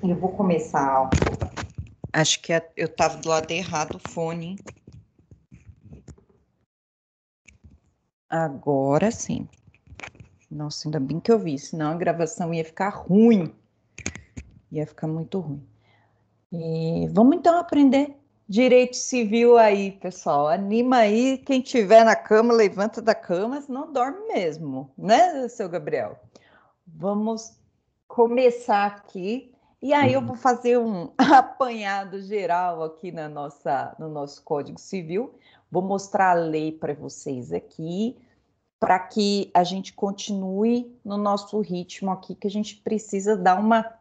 Eu vou começar. Acho que eu estava do lado errado o fone. Agora sim. Nossa, ainda bem que eu vi, senão a gravação ia ficar ruim. Ia ficar muito ruim. E vamos então aprender direito civil aí, pessoal. Anima aí, quem tiver na cama, levanta da cama, senão dorme mesmo, né, seu Gabriel? Vamos começar aqui. E aí eu vou fazer um apanhado geral aqui no nosso Código Civil. Vou mostrar a lei para vocês aqui, para que a gente continue no nosso ritmo aqui, que a gente precisa dar uma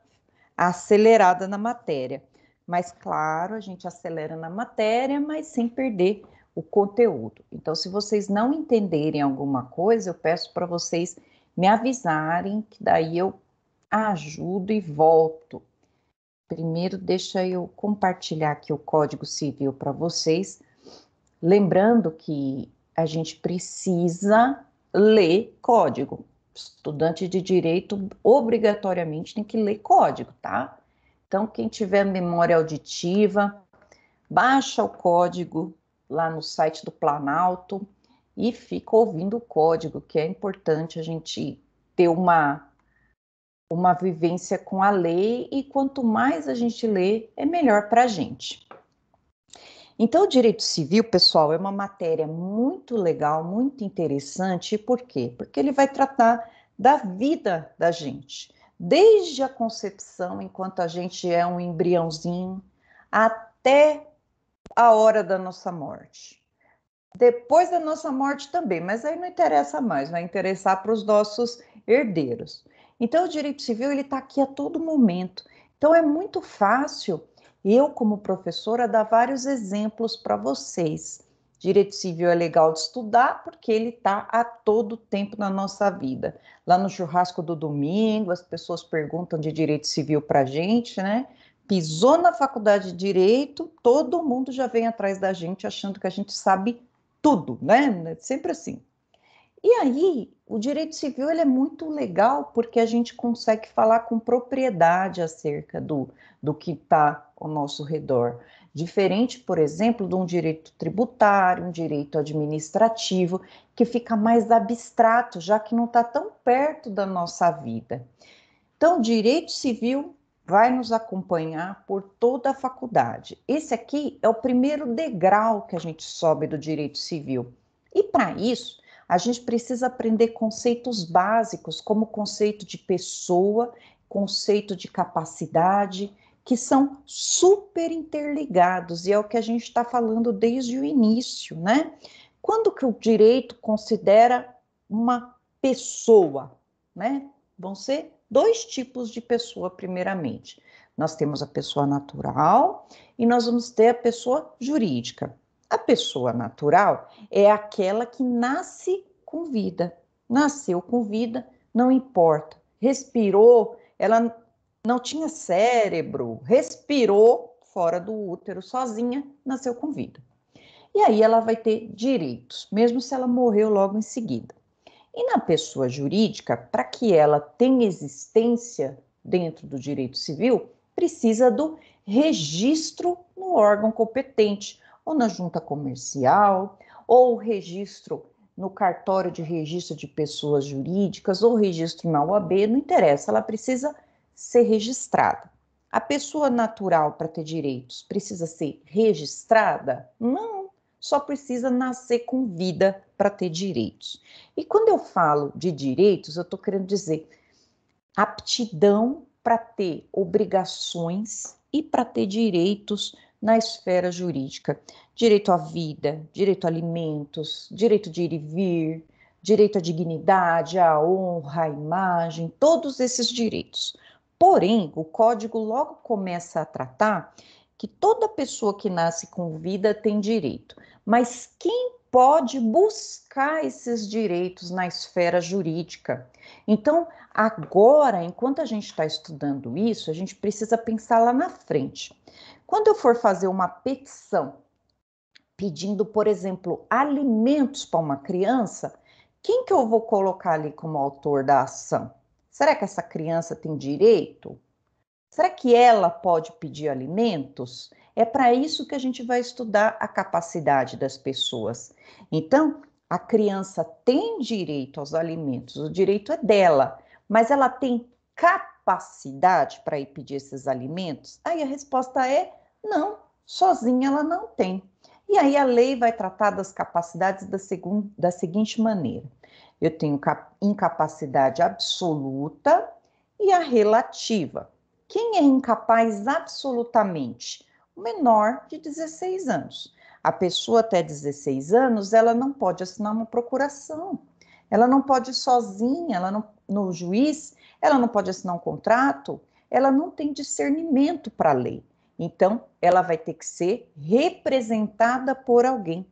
acelerada na matéria. Mas, claro, a gente acelera na matéria, mas sem perder o conteúdo. Então, se vocês não entenderem alguma coisa, eu peço para vocês me avisarem, que daí eu ajudo e volto. Primeiro, deixa eu compartilhar aqui o Código Civil para vocês, lembrando que a gente precisa ler código. Estudante de direito obrigatoriamente tem que ler código, tá? Então, quem tiver memória auditiva, baixa o código lá no site do Planalto e fica ouvindo o código, que é importante a gente ter uma vivência com a lei, e quanto mais a gente lê, é melhor para a gente. Então, o direito civil, pessoal, é uma matéria muito legal, muito interessante. Por quê? Porque ele vai tratar da vida da gente, desde a concepção, enquanto a gente é um embriãozinho, até a hora da nossa morte. Depois da nossa morte também, mas aí não interessa mais, vai interessar para os nossos herdeiros. Então, o direito civil ele está aqui a todo momento. Então, é muito fácil eu, como professora, dar vários exemplos para vocês. Direito civil é legal de estudar porque ele está a todo tempo na nossa vida. Lá no churrasco do domingo, as pessoas perguntam de direito civil para a gente, né? Pisou na faculdade de direito, todo mundo já vem atrás da gente achando que a gente sabe tudo, né? Sempre assim. E aí, o direito civil ele é muito legal porque a gente consegue falar com propriedade acerca do que está ao nosso redor. Diferente, por exemplo, de um direito tributário, um direito administrativo, que fica mais abstrato, já que não está tão perto da nossa vida. Então, o direito civil vai nos acompanhar por toda a faculdade. Esse aqui é o primeiro degrau que a gente sobe do direito civil. E para isso, a gente precisa aprender conceitos básicos, como o conceito de pessoa, conceito de capacidade, que são super interligados, e é o que a gente está falando desde o início, né? Quando que o direito considera uma pessoa, né? Vão ser dois tipos de pessoa, primeiramente. Nós temos a pessoa natural e nós vamos ter a pessoa jurídica. A pessoa natural é aquela que nasce com vida. Nasceu com vida, não importa. Respirou, ela não tinha cérebro, respirou fora do útero sozinha, nasceu com vida. E aí ela vai ter direitos, mesmo se ela morreu logo em seguida. E na pessoa jurídica, para que ela tenha existência dentro do direito civil, precisa do registro no órgão competente, ou na junta comercial, ou registro no cartório de registro de pessoas jurídicas, ou registro na OAB, não interessa, ela precisa ser registrada. A pessoa natural, para ter direitos, precisa ser registrada? Não, só precisa nascer com vida para ter direitos. E quando eu falo de direitos, eu estou querendo dizer aptidão para ter obrigações e para ter direitos na esfera jurídica. Direito à vida, direito a alimentos, direito de ir e vir, direito à dignidade, à honra, à imagem, todos esses direitos. Porém, o código logo começa a tratar que toda pessoa que nasce com vida tem direito, mas quem pode buscar esses direitos na esfera jurídica? Então, agora, enquanto a gente está estudando isso, a gente precisa pensar lá na frente. Quando eu for fazer uma petição pedindo, por exemplo, alimentos para uma criança, quem que eu vou colocar ali como autor da ação? Será que essa criança tem direito? Será que ela pode pedir alimentos? É para isso que a gente vai estudar a capacidade das pessoas. Então, a criança tem direito aos alimentos, o direito é dela, mas ela tem capacidade para ir pedir esses alimentos? Aí a resposta é não, sozinha ela não tem. E aí a lei vai tratar das capacidades da seguinte maneira: eu tenho incapacidade absoluta e a relativa. Quem é incapaz absolutamente? O menor de 16 anos. A pessoa até 16 anos, ela não pode assinar uma procuração. Ela não pode ir sozinha, no juiz, ela não pode assinar um contrato, ela não tem discernimento para a lei. Então, ela vai ter que ser representada por alguém.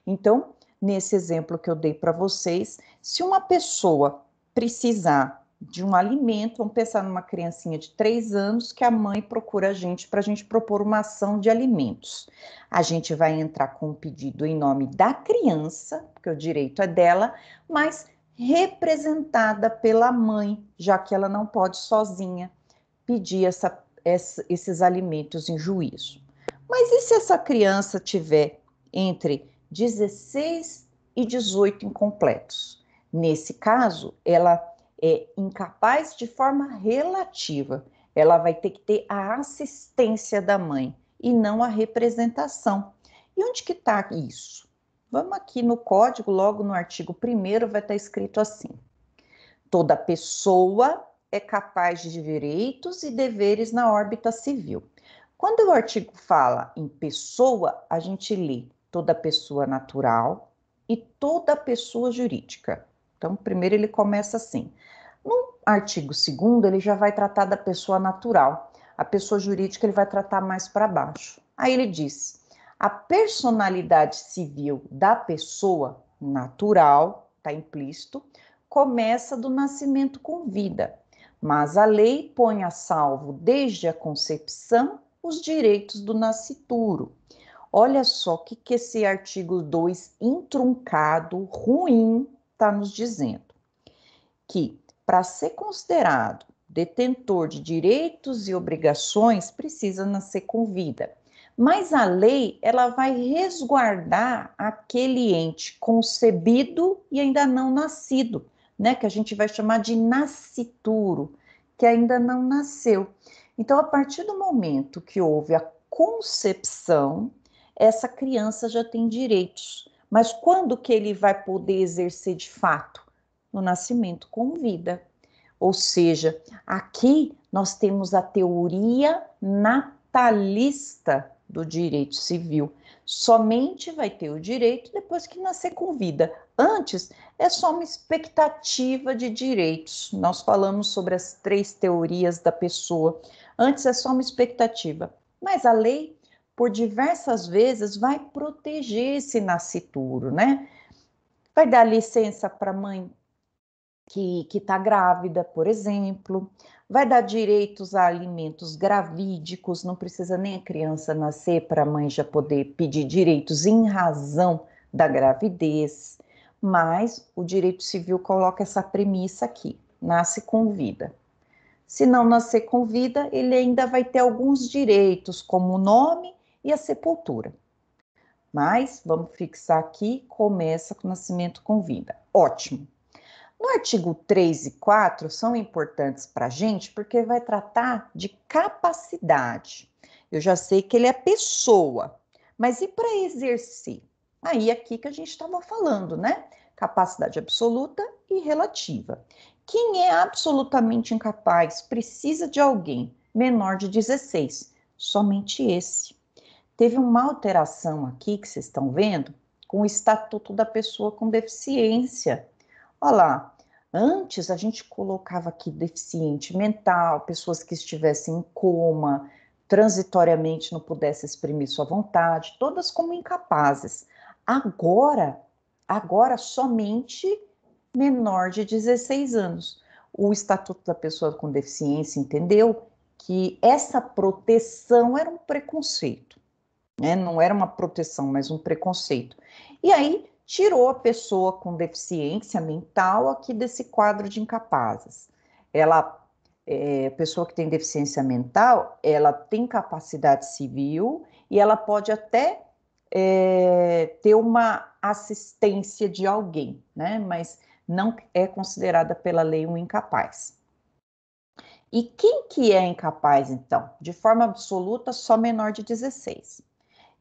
Então, nesse exemplo que eu dei para vocês, se uma pessoa precisar de um alimento, vamos pensar numa criancinha de 3 anos que a mãe procura a gente para a gente propor uma ação de alimentos. A gente vai entrar com o pedido em nome da criança, porque o direito é dela, mas representada pela mãe, já que ela não pode sozinha pedir esses alimentos em juízo. Mas e se essa criança tiver entre 16 e 18 incompletos? Nesse caso, ela é incapaz de forma relativa. Ela vai ter que ter a assistência da mãe e não a representação. E onde que está isso? Vamos aqui no código, logo no artigo 1º, vai estar escrito assim: toda pessoa é capaz de direitos e deveres na órbita civil. Quando o artigo fala em pessoa, a gente lê toda pessoa natural e toda pessoa jurídica. Então, primeiro ele começa assim. No artigo 2º, ele já vai tratar da pessoa natural. A pessoa jurídica ele vai tratar mais para baixo. Aí ele diz: a personalidade civil da pessoa natural, está implícito, começa do nascimento com vida, mas a lei põe a salvo desde a concepção os direitos do nascituro. Olha só o que esse artigo 2 intruncado, ruim, está nos dizendo. Que para ser considerado detentor de direitos e obrigações, precisa nascer com vida. Mas a lei, ela vai resguardar aquele ente concebido e ainda não nascido, né? Que a gente vai chamar de nascituro, que ainda não nasceu. Então, a partir do momento que houve a concepção, essa criança já tem direitos. Mas quando que ele vai poder exercer de fato? No nascimento com vida. Ou seja, aqui nós temos a teoria natalista do direito civil. Somente vai ter o direito depois que nascer com vida. Antes, é só uma expectativa de direitos. Nós falamos sobre as 3 teorias da pessoa. Antes é só uma expectativa. Mas a lei, por diversas vezes, vai proteger esse nascituro, né? Vai dar licença para a mãe que está grávida, por exemplo, vai dar direitos a alimentos gravídicos, não precisa nem a criança nascer para a mãe já poder pedir direitos em razão da gravidez, mas o direito civil coloca essa premissa aqui: nasce com vida. Se não nascer com vida, ele ainda vai ter alguns direitos, como o nome e a sepultura. Mas vamos fixar aqui, começa com nascimento com vida. Ótimo. No artigo 3 e 4 são importantes para a gente porque vai tratar de capacidade. Eu já sei que ele é pessoa, mas e para exercer? Aí aqui que a gente estava falando, né? Capacidade absoluta e relativa. Quem é absolutamente incapaz precisa de alguém menor de 16, somente esse. Teve uma alteração aqui que vocês estão vendo com o Estatuto da Pessoa com Deficiência. Olha lá, antes a gente colocava aqui deficiente mental, pessoas que estivessem em coma, transitoriamente não pudessem exprimir sua vontade, todas como incapazes. Agora somente menor de 16 anos. O Estatuto da Pessoa com Deficiência entendeu que essa proteção era um preconceito, né? Não era uma proteção, mas um preconceito. E aí tirou a pessoa com deficiência mental aqui desse quadro de incapazes. Ela pessoa que tem deficiência mental, ela tem capacidade civil e ela pode até ter uma assistência de alguém, né? Mas não é considerada pela lei um incapaz. E quem que é incapaz, então? De forma absoluta, só menor de 16.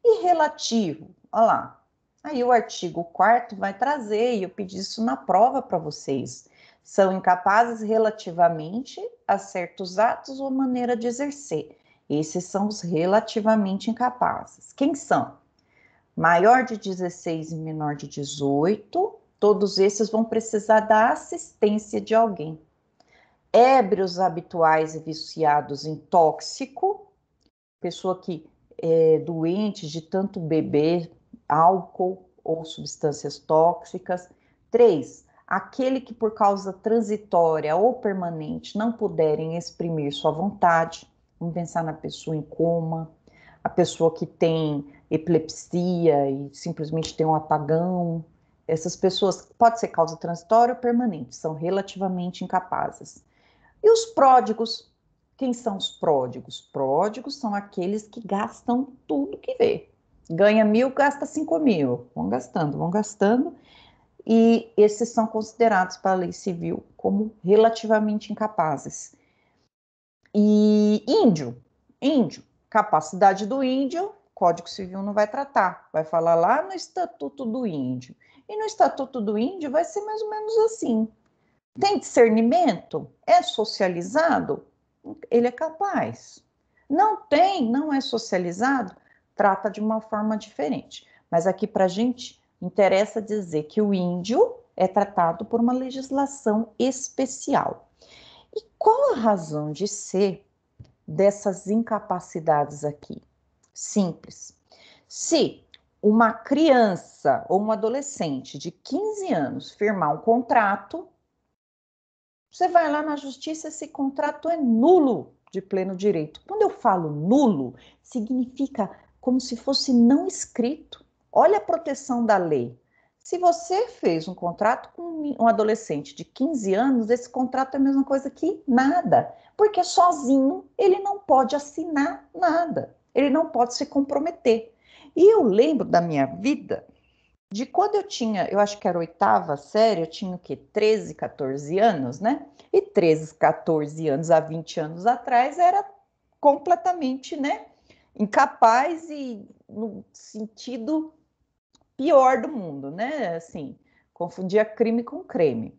E relativo, olha lá. Aí o artigo 4º vai trazer, e eu pedi isso na prova para vocês. São incapazes relativamente a certos atos ou maneira de exercer. Esses são os relativamente incapazes. Quem são? Maior de 16 e menor de 18, todos esses vão precisar da assistência de alguém. Ébrios habituais e viciados em tóxico, pessoa que é doente de tanto beber álcool ou substâncias tóxicas. 3, aquele que por causa transitória ou permanente não puderem exprimir sua vontade. Vamos pensar na pessoa em coma, a pessoa que tem epilepsia e simplesmente tem um apagão. Essas pessoas, pode ser causa transitória ou permanente, são relativamente incapazes. E os pródigos? Quem são os pródigos? Pródigos são aqueles que gastam tudo que vê. Ganha 1.000, gasta 5.000. Vão gastando, vão gastando. E esses são considerados pela lei civil como relativamente incapazes. E índio, capacidade do índio, Código Civil não vai tratar. Vai falar lá no Estatuto do Índio. E no Estatuto do Índio vai ser mais ou menos assim. Tem discernimento? É socializado? Ele é capaz. Não tem, não é socializado? Trata de uma forma diferente. Mas aqui para a gente interessa dizer que o índio é tratado por uma legislação especial. E qual a razão de ser dessas incapacidades aqui? Simples. Se uma criança ou um adolescente de 15 anos firmar um contrato, você vai lá na justiça, esse contrato é nulo de pleno direito. Quando eu falo nulo, significa como se fosse não escrito. Olha a proteção da lei. Se você fez um contrato com um adolescente de 15 anos, esse contrato é a mesma coisa que nada, porque sozinho ele não pode assinar nada, ele não pode se comprometer. E eu lembro da minha vida de quando eu acho que era 8ª série, eu tinha o quê? 13, 14 anos, né? E 13, 14 anos, há 20 anos atrás, era completamente, né, incapaz e no sentido pior do mundo, né? Assim, confundia crime com creme.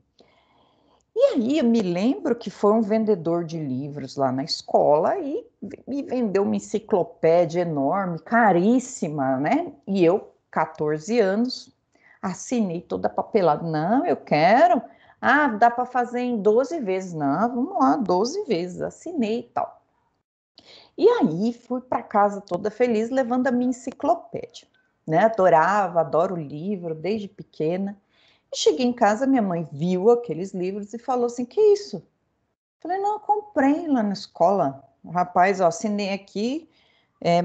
E aí eu me lembro que foi um vendedor de livros lá na escola e me vendeu uma enciclopédia enorme, caríssima, né? E eu, 14 anos, assinei toda papelada. Não, eu quero. Ah, dá para fazer em 12 vezes. Não, vamos lá, 12 vezes. Assinei e tal. E aí fui para casa toda feliz levando a minha enciclopédia, né? Adorava, adoro livro desde pequena. E cheguei em casa, minha mãe viu aqueles livros e falou assim: que isso? Falei: não, eu comprei lá na escola. Rapaz, ó, assinei aqui,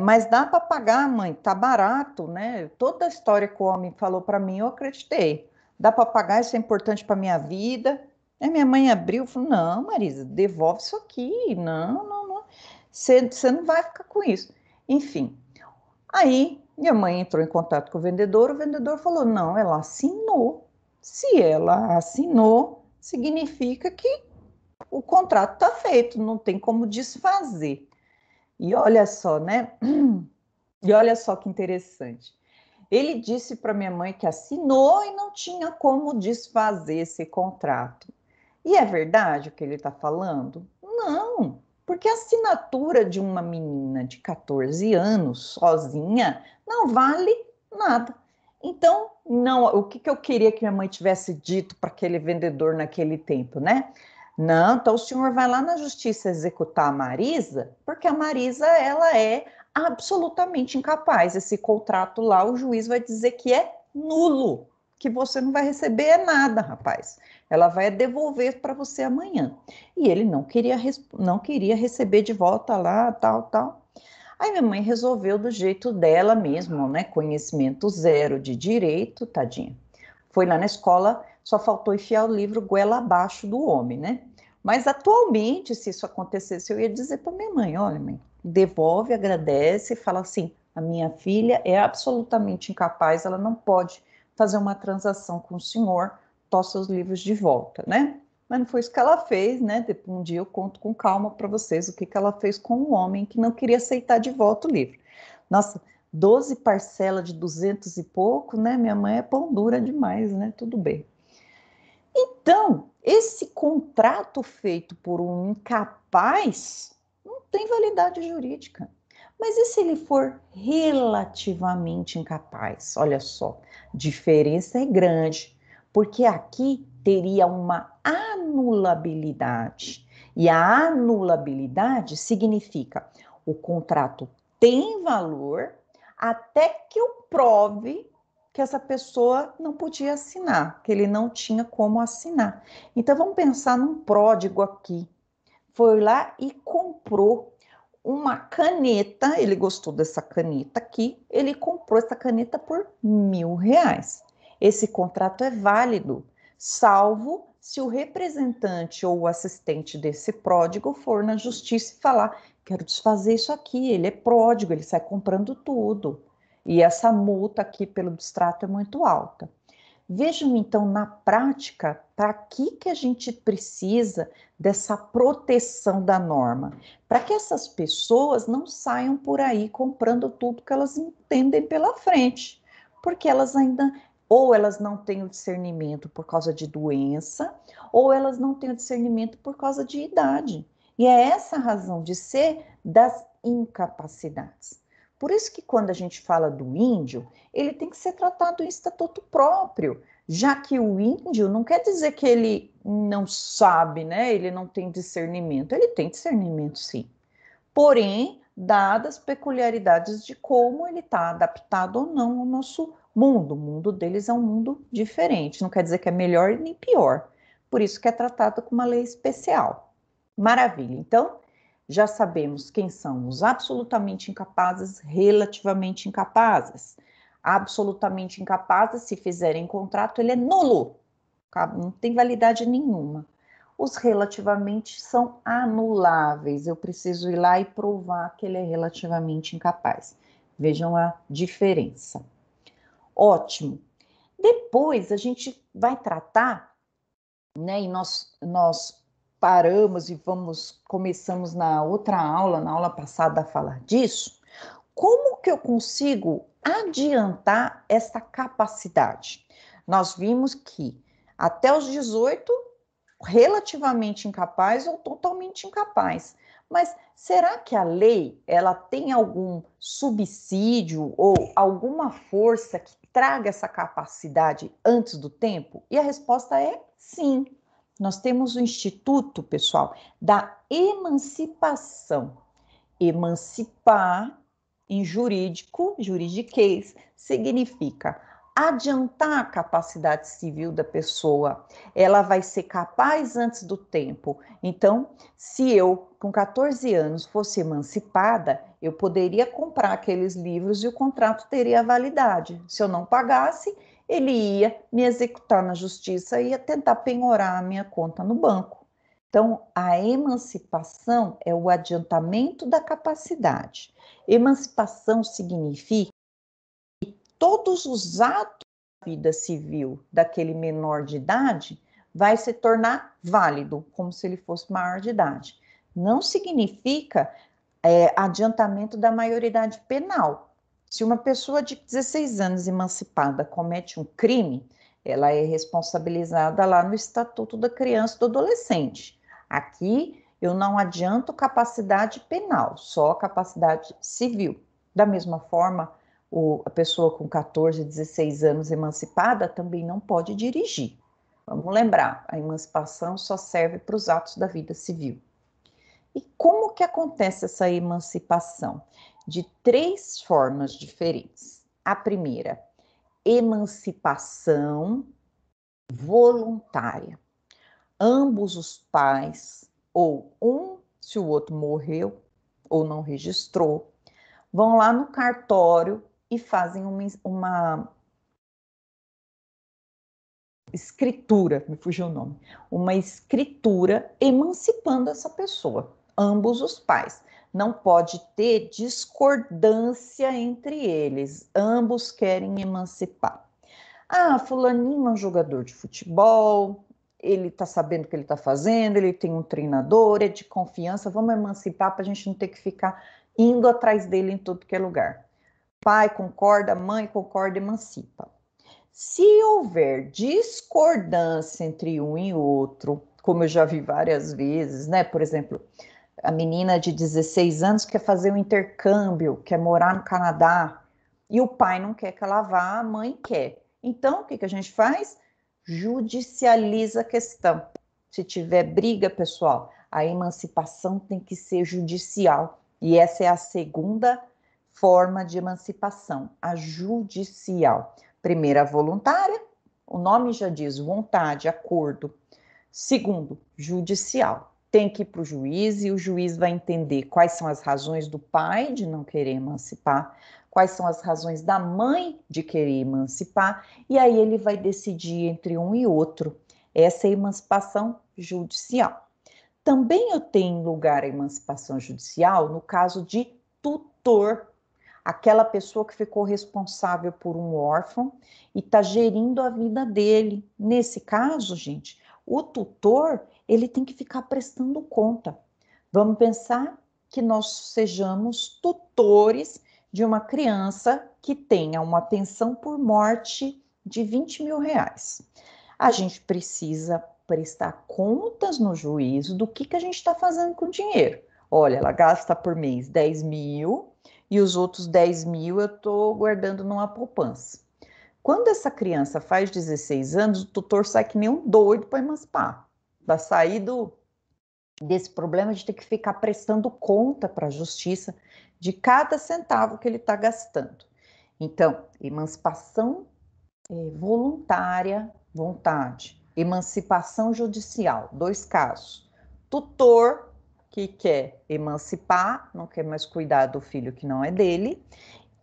mas dá para pagar, mãe, tá barato, né? Toda a história que o homem falou para mim, eu acreditei. Dá para pagar, isso é importante para minha vida. Aí minha mãe abriu e falou: não, Marisa, devolve isso aqui. Não, não, não. Você não vai ficar com isso. Enfim, aí minha mãe entrou em contato com o vendedor falou: não, ela assinou. Se ela assinou, significa que o contrato está feito, não tem como desfazer. E olha só, né? E olha só que interessante. Ele disse para minha mãe que assinou e não tinha como desfazer esse contrato. E é verdade o que ele está falando? Não, porque a assinatura de uma menina de 14 anos, sozinha, não vale nada. Então, não, o que eu queria que minha mãe tivesse dito para aquele vendedor naquele tempo, né? Não, então o senhor vai lá na justiça executar a Marisa, porque a Marisa, ela é absolutamente incapaz. Esse contrato lá, o juiz vai dizer que é nulo, que você não vai receber nada, rapaz. Ela vai devolver para você amanhã. E ele não queria receber de volta lá, tal, tal. Aí minha mãe resolveu do jeito dela mesmo, né? Conhecimento zero de direito, tadinha. Foi lá na escola, só faltou enfiar o livro goela abaixo do homem, né? Mas atualmente, se isso acontecesse, eu ia dizer para minha mãe, olha, mãe, devolve, agradece e fala assim, a minha filha é absolutamente incapaz, ela não pode fazer uma transação com o senhor, tosse os livros de volta, né? Mas não foi isso que ela fez, né? Um dia eu conto com calma para vocês o que ela fez com o homem que não queria aceitar de volta o livro. Nossa, 12 parcelas de 200 e pouco, né? Minha mãe é pão dura demais, né? Tudo bem. Então, esse contrato feito por um incapaz não tem validade jurídica. Mas e se ele for relativamente incapaz? Olha só, diferença é grande, porque aqui teria uma anulabilidade. E a anulabilidade significa o contrato tem valor até que eu prove que essa pessoa não podia assinar, que ele não tinha como assinar. Então vamos pensar num pródigo aqui. Foi lá e comprou uma caneta, ele gostou dessa caneta aqui, ele comprou essa caneta por R$ 1.000. Esse contrato é válido, salvo se o representante ou o assistente desse pródigo for na justiça e falar, quero desfazer isso aqui, ele é pródigo, ele sai comprando tudo. E essa multa aqui pelo distrato é muito alta. Vejam então na prática para que a gente precisa dessa proteção da norma, para que essas pessoas não saiam por aí comprando tudo que elas entendem pela frente, porque elas ainda ou elas não têm o discernimento por causa de doença, ou elas não têm o discernimento por causa de idade. E é essa a razão de ser das incapacidades. Por isso que quando a gente fala do índio, ele tem que ser tratado em estatuto próprio, já que o índio não quer dizer que ele não sabe, né? Ele não tem discernimento. Ele tem discernimento, sim. Porém, dadas as peculiaridades de como ele está adaptado ou não ao nosso mundo. O mundo deles é um mundo diferente. Não quer dizer que é melhor nem pior. Por isso que é tratado com uma lei especial. Maravilha. Então, já sabemos quem são os absolutamente incapazes, relativamente incapazes. Absolutamente incapazes, se fizerem contrato, ele é nulo, não tem validade nenhuma. Os relativamente são anuláveis, eu preciso ir lá e provar que ele é relativamente incapaz. Vejam a diferença. Ótimo. Depois a gente vai tratar, né, e nós paramos e começamos na outra aula, na aula passada, a falar disso. Como que eu consigo adiantar essa capacidade? Nós vimos que até os 18, relativamente incapaz ou totalmente incapaz. Mas será que a lei ela tem algum subsídio ou alguma força que traga essa capacidade antes do tempo? E a resposta é sim. Nós temos o Instituto, pessoal, da Emancipação. Emancipar em jurídico, juridiquês, significa adiantar a capacidade civil da pessoa. Ela vai ser capaz antes do tempo. Então, se eu, com 14 anos, fosse emancipada, eu poderia comprar aqueles livros e o contrato teria validade. Se eu não pagasse, ele ia me executar na justiça e ia tentar penhorar a minha conta no banco. Então, a emancipação é o adiantamento da capacidade. Emancipação significa que todos os atos da vida civil daquele menor de idade vai se tornar válido, como se ele fosse maior de idade. Não significa adiantamento da maioridade penal. Se uma pessoa de 16 anos emancipada comete um crime, ela é responsabilizada lá no Estatuto da Criança e do Adolescente. Aqui eu não adianto capacidade penal, só capacidade civil. Da mesma forma, a pessoa com 14, 16 anos emancipada também não pode dirigir. Vamos lembrar, a emancipação só serve para os atos da vida civil. E como que acontece essa emancipação? De três formas diferentes. A primeira, emancipação voluntária. Ambos os pais, ou um, se o outro morreu ou não registrou, vão lá no cartório e fazem uma escritura, me fugiu o nome, uma escritura emancipando essa pessoa, ambos os pais. Não pode ter discordância entre eles, ambos querem emancipar. Ah, fulaninho é um jogador de futebol, ele está sabendo o que ele está fazendo, ele tem um treinador, é de confiança, vamos emancipar para a gente não ter que ficar indo atrás dele em tudo que é lugar. Pai concorda, mãe concorda, emancipa. Se houver discordância entre um e outro, como eu já vi várias vezes, né? Por exemplo, a menina de 16 anos quer fazer um intercâmbio, quer morar no Canadá, e o pai não quer que ela vá, a mãe quer. Então, o que que a gente faz? Judicializa a questão. Se tiver briga, pessoal, a emancipação tem que ser judicial. E essa é a segunda forma de emancipação, a judicial. Primeira, voluntária, o nome já diz vontade, acordo. Segundo, judicial. Tem que ir para o juiz e o juiz vai entender quais são as razões do pai de não querer emancipar, quais são as razões da mãe de querer emancipar, e aí ele vai decidir entre um e outro. Essa é a emancipação judicial. Também eu tenho lugar a emancipação judicial no caso de tutor, aquela pessoa que ficou responsável por um órfão e está gerindo a vida dele. Nesse caso, gente, o tutor, ele tem que ficar prestando conta. Vamos pensar que nós sejamos tutores de uma criança que tenha uma pensão por morte de 20 mil reais. A gente precisa prestar contas no juízo do que a gente está fazendo com o dinheiro. Olha, ela gasta por mês 10 mil e os outros 10 mil eu estou guardando numa poupança. Quando essa criança faz 16 anos, o tutor sai que nem um doido para emancipar. Vai sair desse problema de ter que ficar prestando conta para a justiça de cada centavo que ele está gastando. Então, emancipação voluntária, vontade. Emancipação judicial, 2 casos. Tutor que quer emancipar, não quer mais cuidar do filho que não é dele,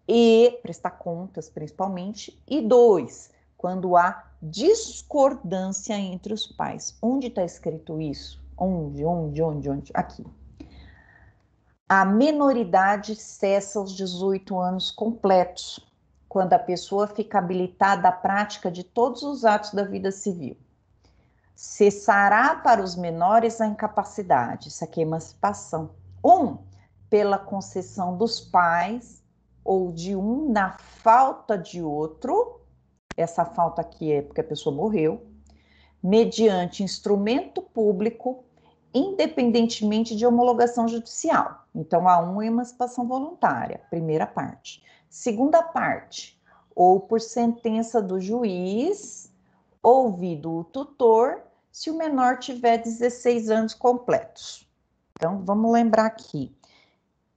e prestar contas, principalmente. E 2, quando há discordância entre os pais. Onde está escrito isso? Onde? Aqui. A menoridade cessa aos 18 anos completos, quando a pessoa fica habilitada à prática de todos os atos da vida civil. Cessará para os menores a incapacidade, isso aqui é emancipação. Pela concessão dos pais ou de um na falta de outro, essa falta aqui é porque a pessoa morreu, mediante instrumento público, independentemente de homologação judicial. Então, a é emancipação voluntária, primeira parte. Segunda parte, ou por sentença do juiz, ouvido o tutor, se o menor tiver 16 anos completos. Então, vamos lembrar aqui,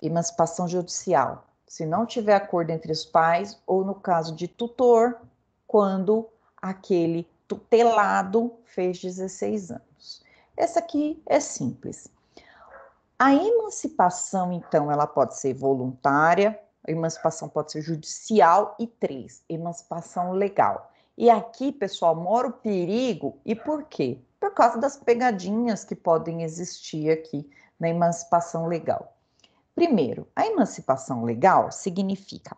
emancipação judicial, se não tiver acordo entre os pais, ou no caso de tutor, quando aquele tutelado fez 16 anos. Essa aqui é simples. A emancipação, então, ela pode ser voluntária, a emancipação pode ser judicial e 3, emancipação legal. E aqui, pessoal, mora o perigo. E por quê? Por causa das pegadinhas que podem existir aqui na emancipação legal. Primeiro, a emancipação legal significa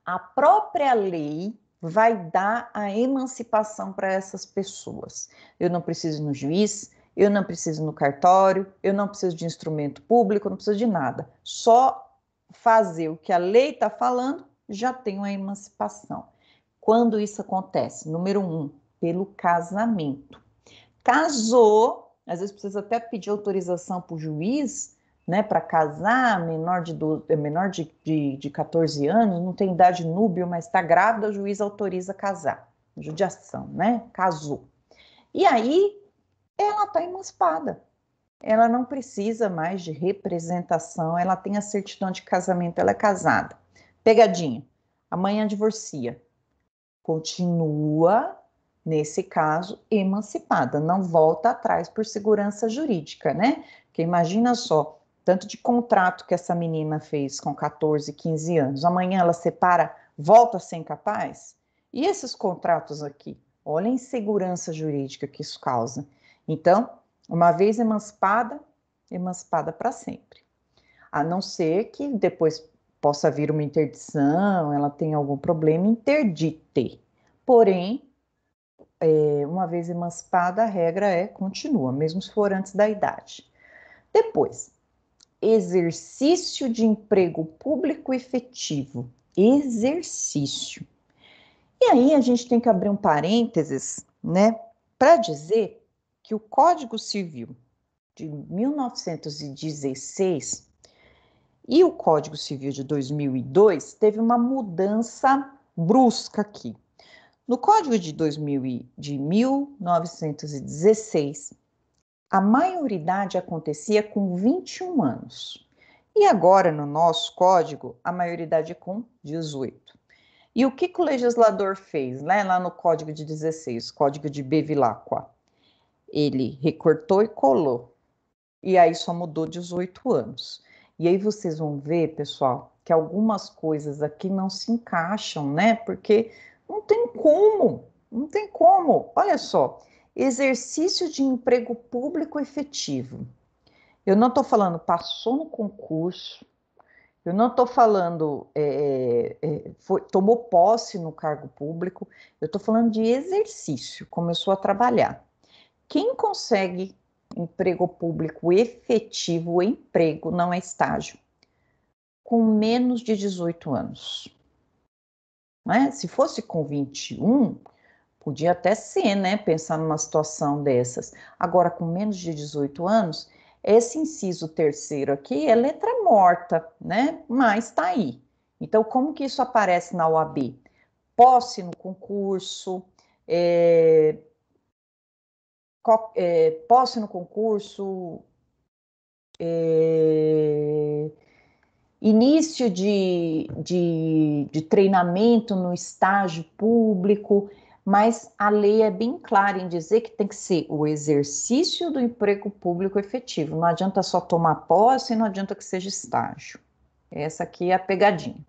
a própria lei vai dar a emancipação para essas pessoas. Eu não preciso ir no juiz, eu não preciso ir no cartório, eu não preciso de instrumento público, eu não preciso de nada. Só fazer o que a lei está falando, já tenho a emancipação. Quando isso acontece? Número 1, pelo casamento. Casou, às vezes precisa até pedir autorização para o juiz, né, para casar, menor de 14 anos, não tem idade núbio, mas está grávida, o juiz autoriza casar. Judiação, né? Casou. E aí, ela está emancipada. Ela não precisa mais de representação, ela tem a certidão de casamento, ela é casada. Pegadinha, amanhã divorcia. Continua, nesse caso, emancipada, não volta atrás por segurança jurídica, né? Porque imagina só, tanto de contrato que essa menina fez com 14, 15 anos, amanhã ela separa, volta a ser incapaz? E esses contratos aqui? Olha a insegurança jurídica que isso causa. Então, uma vez emancipada, emancipada para sempre. A não ser que depois possa vir uma interdição, ela tenha algum problema, interdite. Porém, uma vez emancipada, a regra continua, mesmo se for antes da idade. Depois, exercício de emprego público efetivo. Exercício. E aí a gente tem que abrir um parênteses, né, para dizer que o Código Civil de 1916 e o Código Civil de 2002 teve uma mudança brusca aqui. No Código de 1916, a maioridade acontecia com 21 anos. E agora, no nosso código, a maioridade é com 18. E o que o legislador fez, né, lá no Código de 16, Código de Bevilacqua? Ele recortou e colou. E aí só mudou 18 anos. E aí vocês vão ver, pessoal, que algumas coisas aqui não se encaixam, né? Porque não tem como, não tem como. Olha só, exercício de emprego público efetivo. Eu não estou falando passou no concurso, eu não estou falando tomou posse no cargo público, eu estou falando de exercício, começou a trabalhar. Quem consegue emprego público efetivo, emprego, não é estágio, com menos de 18 anos. Né? Se fosse com 21, podia até ser, né? Pensar numa situação dessas. Agora, com menos de 18 anos, esse inciso terceiro aqui é letra morta, né? Mas tá aí. Então, como que isso aparece na OAB? Posse no concurso, posse no concurso, início de treinamento no estágio público, mas a lei é bem clara em dizer que tem que ser o exercício do emprego público efetivo. Não adianta só tomar posse, não adianta que seja estágio. Essa aqui é a pegadinha.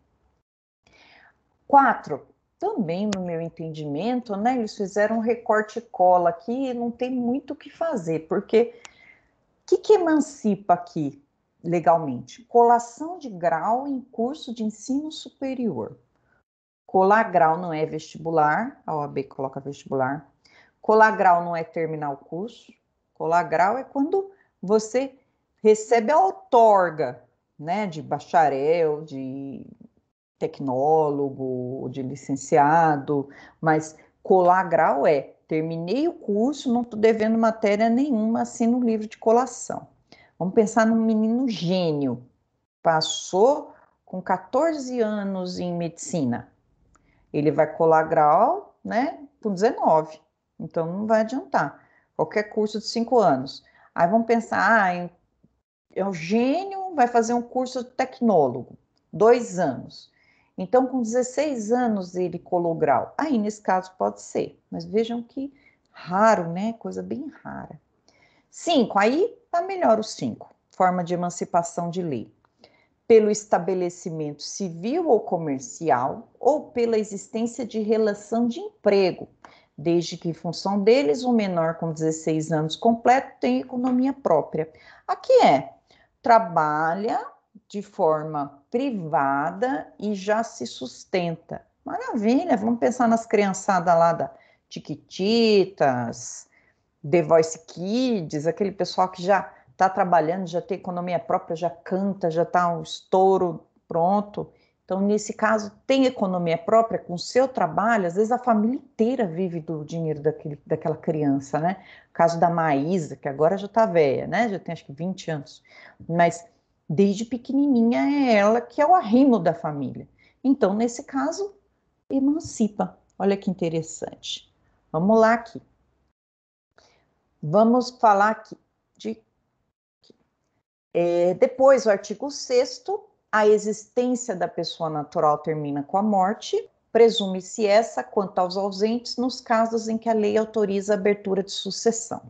4. Também, no meu entendimento, né, eles fizeram um recorte e cola aqui e não tem muito o que fazer, porque o que emancipa aqui legalmente? Colação de grau em curso de ensino superior. Colar grau não é vestibular, a OAB coloca vestibular. Colar grau não é terminar o curso. Colar grau é quando você recebe a outorga, né, de bacharel, de tecnólogo, de licenciado, mas colar grau terminei o curso, não estou devendo matéria nenhuma, assino o livro de colação. Vamos pensar num menino gênio, passou com 14 anos em medicina, ele vai colar grau, né, com 19, então não vai adiantar, qualquer curso de 5 anos. Aí vamos pensar, é um gênio, vai fazer um curso de tecnólogo, 2 anos. Então, com 16 anos ele colou grau. Aí, nesse caso, pode ser. Mas vejam que raro, né? Coisa bem rara. 5, aí tá melhor o 5. Forma de emancipação de lei. Pelo estabelecimento civil ou comercial ou pela existência de relação de emprego, desde que em função deles o menor com 16 anos completo tem economia própria. Aqui trabalha de forma privada e já se sustenta. Maravilha, vamos pensar nas criançadas lá da Tiquititas, The Voice Kids, aquele pessoal que já está trabalhando, já tem economia própria, já canta, já está um estouro pronto. Então, nesse caso, tem economia própria com o seu trabalho, às vezes a família inteira vive do dinheiro daquela criança, né? O caso da Maísa, que agora já está velha, né? Já tem acho que 20 anos. Mas desde pequenininha é ela que é o arrimo da família. Então, nesse caso, emancipa. Olha que interessante. Vamos lá aqui. Vamos falar aqui de... depois, o artigo 6º, a existência da pessoa natural termina com a morte, presume-se essa quanto aos ausentes nos casos em que a lei autoriza a abertura de sucessão.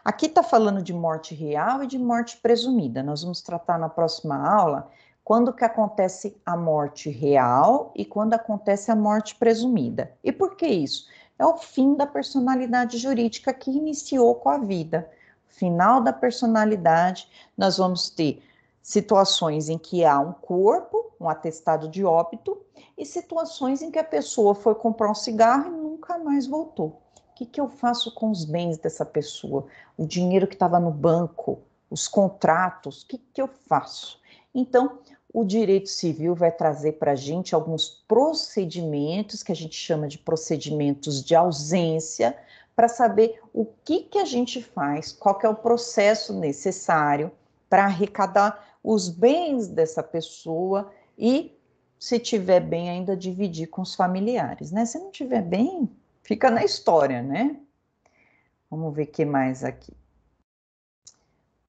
Aqui está falando de morte real e de morte presumida. Nós vamos tratar na próxima aula quando que acontece a morte real e quando acontece a morte presumida. E por que isso? é o fim da personalidade jurídica que iniciou com a vida. Final da personalidade, nós vamos ter situações em que há um corpo, um atestado de óbito, e situações em que a pessoa foi comprar um cigarro e nunca mais voltou. O que eu faço com os bens dessa pessoa? O dinheiro que estava no banco, os contratos, o que eu faço? Então, o direito civil vai trazer para a gente alguns procedimentos, que a gente chama de procedimentos de ausência, para saber o que a gente faz, qual que é o processo necessário para arrecadar os bens dessa pessoa e, se tiver bem, ainda dividir com os familiares, né? Se não tiver bem, fica na história, né? Vamos ver o que mais aqui.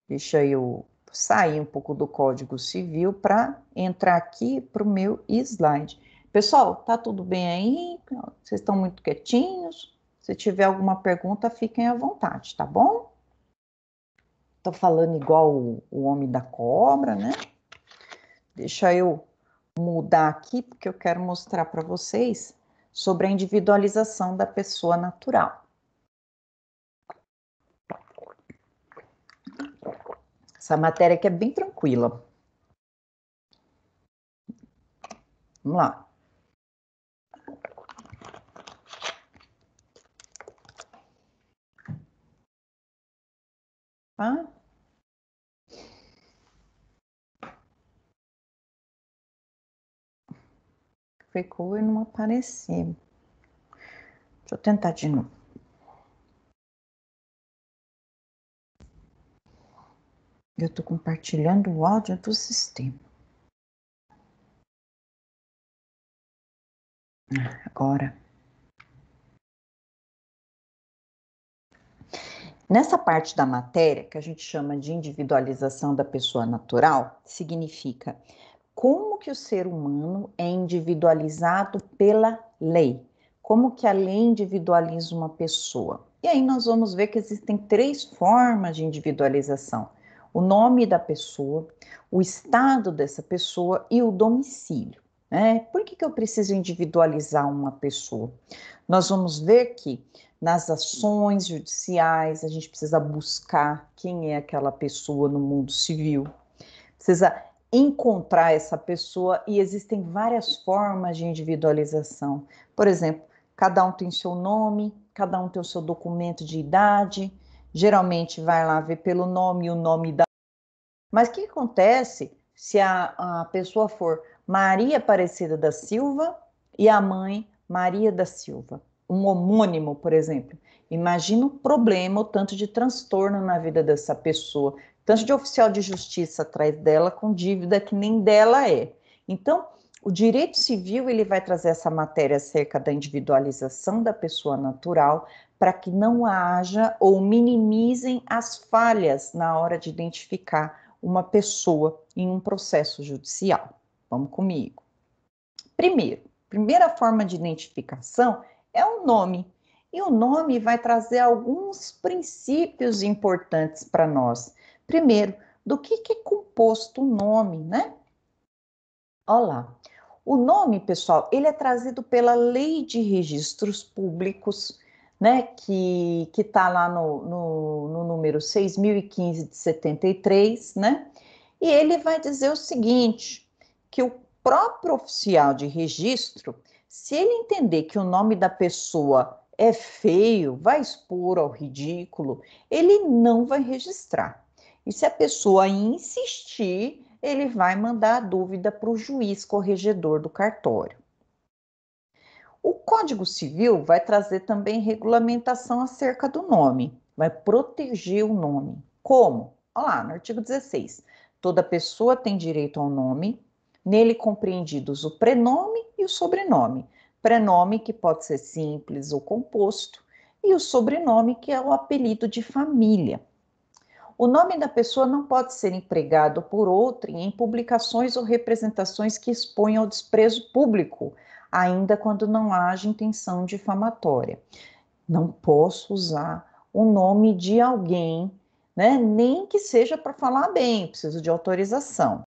Deixa eu sair um pouco do Código Civil para entrar aqui para o meu slide. Pessoal, tá tudo bem aí? Vocês estão muito quietinhos? Se tiver alguma pergunta, fiquem à vontade, tá bom? Tô falando igual o homem da cobra, né? Deixa eu mudar aqui, porque eu quero mostrar para vocês sobre a individualização da pessoa natural. Essa matéria aqui é bem tranquila. Vamos lá. Tá? Ficou e não apareceu. Deixa eu tentar de novo. Eu estou compartilhando o áudio do sistema. Agora. Nessa parte da matéria, que a gente chama de individualização da pessoa natural, significa como que o ser humano é individualizado pela lei. Como que a lei individualiza uma pessoa. E aí nós vamos ver que existem 3 formas de individualização. O nome da pessoa, o estado dessa pessoa e o domicílio. Né? Por que eu preciso individualizar uma pessoa? Nós vamos ver que nas ações judiciais a gente precisa buscar quem é aquela pessoa no mundo civil, precisa encontrar essa pessoa e existem várias formas de individualização. Por exemplo, cada um tem seu nome, cada um tem o seu documento de idade, geralmente vai lá ver pelo nome e o nome da... Mas o que acontece se a pessoa for Maria Aparecida da Silva e a mãe Maria da Silva? Um homônimo, por exemplo. Imagina o problema, o tanto de transtorno na vida dessa pessoa, tanto de oficial de justiça atrás dela com dívida que nem dela é. Então, o direito civil ele vai trazer essa matéria acerca da individualização da pessoa natural para que não haja ou minimizem as falhas na hora de identificar uma pessoa em um processo judicial. Vamos comigo. Primeira forma de identificação é o nome. E o nome vai trazer alguns princípios importantes para nós. Primeiro, do que é composto o nome, né? Olha lá. O nome, pessoal, ele é trazido pela Lei de Registros Públicos, né? Que está lá no número 6.015 de 73, né? E ele vai dizer o seguinte, que o próprio oficial de registro, se ele entender que o nome da pessoa é feio, vai expor ao ridículo, ele não vai registrar. E se a pessoa insistir, ele vai mandar a dúvida para o juiz corregedor do cartório. O Código Civil vai trazer também regulamentação acerca do nome, vai proteger o nome. Como? Olha lá, no artigo 16. Toda pessoa tem direito ao nome, nele compreendidos o prenome e o sobrenome. Prenome que pode ser simples ou composto, e o sobrenome que é o apelido de família. O nome da pessoa não pode ser empregado por outrem em publicações ou representações que exponham ao desprezo público, ainda quando não haja intenção difamatória. Não posso usar o nome de alguém, né? Nem que seja para falar bem, preciso de autorização.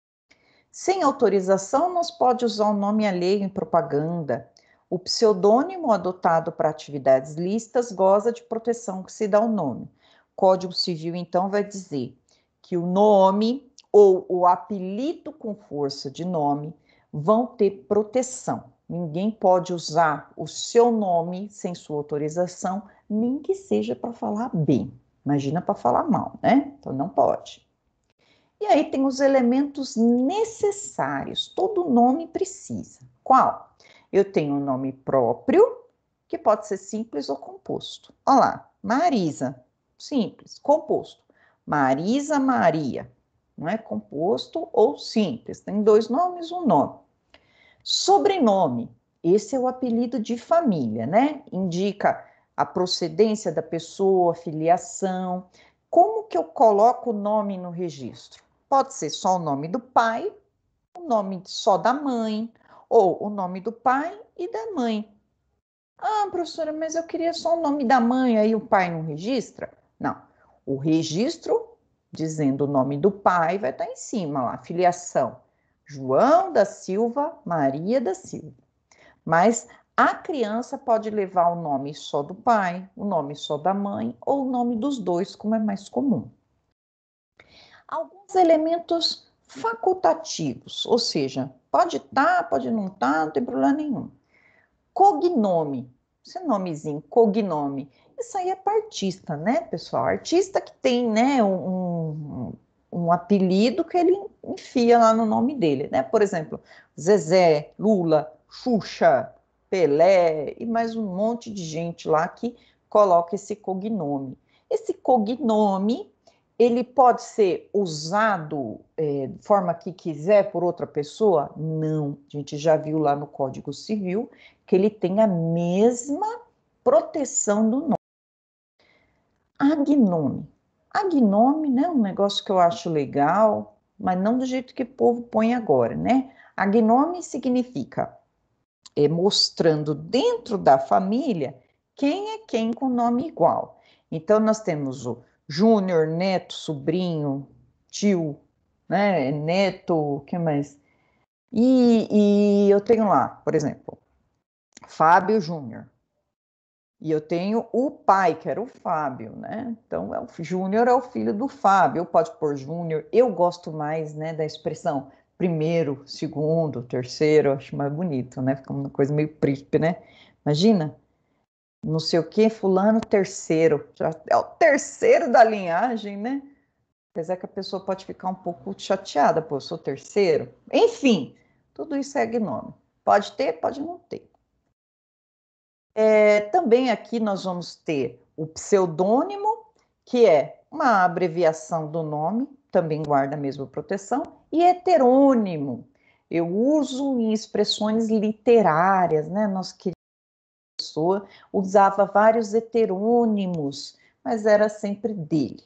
Sem autorização, não se pode usar o nome alheio em propaganda, O pseudônimo adotado para atividades lícitas goza de proteção que se dá ao nome. O Código Civil, então, vai dizer que o nome ou o apelido com força de nome vão ter proteção. Ninguém pode usar o seu nome sem sua autorização, nem que seja para falar bem. Imagina para falar mal, né? Então não pode. E aí tem os elementos necessários. Todo nome precisa. Qual? Eu tenho um nome próprio, que pode ser simples ou composto. Olha lá, Marisa, simples, composto. Marisa Maria, não é composto ou simples. Tem dois nomes, um nome. Sobrenome, esse é o apelido de família, né? Indica a procedência da pessoa, filiação. Como que eu coloco o nome no registro? Pode ser só o nome do pai, o nome só da mãe, ou o nome do pai e da mãe. Ah, professora, mas eu queria só o nome da mãe, aí o pai não registra? Não. O registro, dizendo o nome do pai, vai estar em cima lá, filiação. João da Silva, Maria da Silva. Mas a criança pode levar o nome só do pai, o nome só da mãe ou o nome dos dois, como é mais comum. Alguns elementos facultativos, ou seja, pode estar, pode não estar, não tem problema nenhum. Cognome, esse nomezinho, cognome, isso aí é para artista, né, pessoal? Artista que tem, né, um apelido que ele enfia lá no nome dele, né? Por exemplo, Zezé, Lula, Xuxa, Pelé e mais um monte de gente lá que coloca esse cognome. Esse cognome, ele pode ser usado de forma que quiser por outra pessoa? Não, a gente já viu lá no Código Civil que ele tem a mesma proteção do nome. Agnome. Agnome, né, um negócio que eu acho legal, mas não do jeito que o povo põe agora, né? Agnome significa mostrando dentro da família quem é quem com nome igual. Então, nós temos o Júnior, neto, sobrinho, tio, né, neto, o que mais? E eu tenho lá, por exemplo, Fábio Júnior. E eu tenho o pai, que era o Fábio, né? Então, Júnior é o filho do Fábio. Pode pôr Júnior. Eu gosto mais, né, da expressão primeiro, segundo, terceiro. Acho mais bonito, né? Fica uma coisa meio príncipe, né? Imagina, não sei o que, fulano terceiro. Já é o terceiro da linhagem, né? Apesar que a pessoa pode ficar um pouco chateada, pô, eu sou terceiro. Enfim, tudo isso é gnome. Pode ter, pode não ter. Também aqui nós vamos ter o pseudônimo, que é uma abreviação do nome, também guarda a mesma proteção, e heterônimo. Eu uso em expressões literárias, né? Nossa querida pessoa usava vários heterônimos, mas era sempre dele.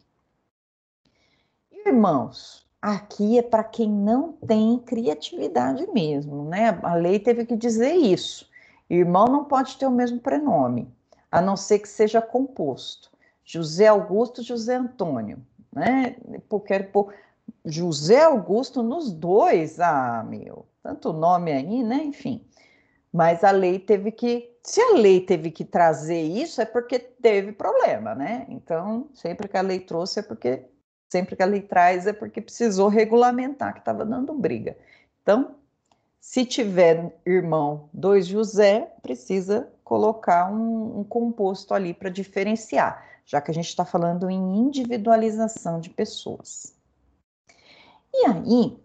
Irmãos, aqui é para quem não tem criatividade mesmo, né? A lei teve que dizer isso. Irmão não pode ter o mesmo prenome, a não ser que seja composto. José Augusto, José Antônio, né? Quero pôr José Augusto nos dois. Ah, meu, tanto nome aí, né? Enfim. Mas a lei teve que. Se a lei teve que trazer isso, é porque teve problema, né? Então, sempre que a lei trouxe, é porque. Sempre que a lei traz, é porque precisou regulamentar, que estava dando briga. Então, se tiver irmão dois José, precisa colocar um composto ali para diferenciar, já que a gente está falando em individualização de pessoas. E aí,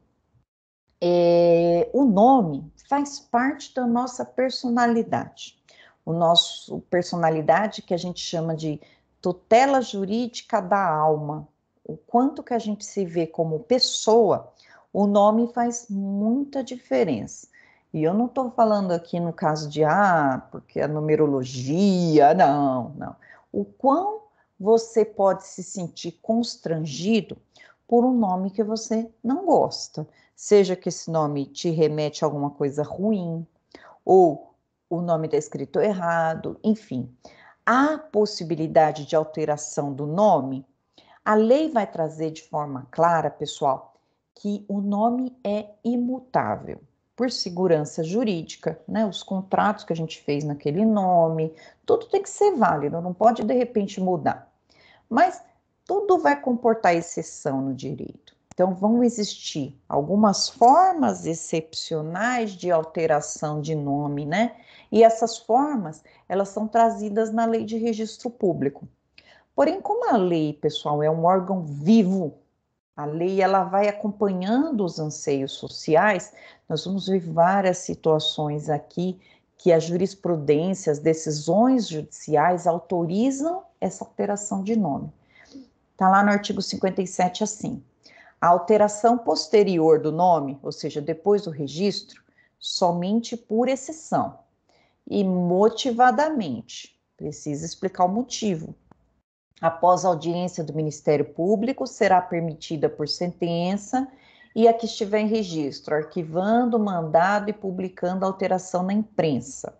o nome faz parte da nossa personalidade. O nosso personalidade que a gente chama de tutela jurídica da alma. O quanto que a gente se vê como pessoa, o nome faz muita diferença. E eu não estou falando aqui no caso de, porque a numerologia, não, não. O quão você pode se sentir constrangido por um nome que você não gosta. Seja que esse nome te remete a alguma coisa ruim, ou o nome está escrito errado, enfim. Há possibilidade de alteração do nome? A lei vai trazer de forma clara, pessoal, que o nome é imutável. por segurança jurídica, né? Os contratos que a gente fez naquele nome, tudo tem que ser válido, não pode de repente mudar. Mas tudo vai comportar exceção no direito. Então, vão existir algumas formas excepcionais de alteração de nome, né? E essas formas, elas são trazidas na Lei de Registro Público. Porém, como a lei, pessoal, é um órgão vivo, a lei ela vai acompanhando os anseios sociais, nós vamos ver várias situações aqui que a jurisprudência, as decisões judiciais autorizam essa alteração de nome. Está lá no artigo 57 assim: a alteração posterior do nome, ou seja, depois do registro, somente por exceção e motivadamente, precisa explicar o motivo. Após a audiência do Ministério Público, será permitida por sentença e a que estiver em registro, arquivando o mandado e publicando a alteração na imprensa.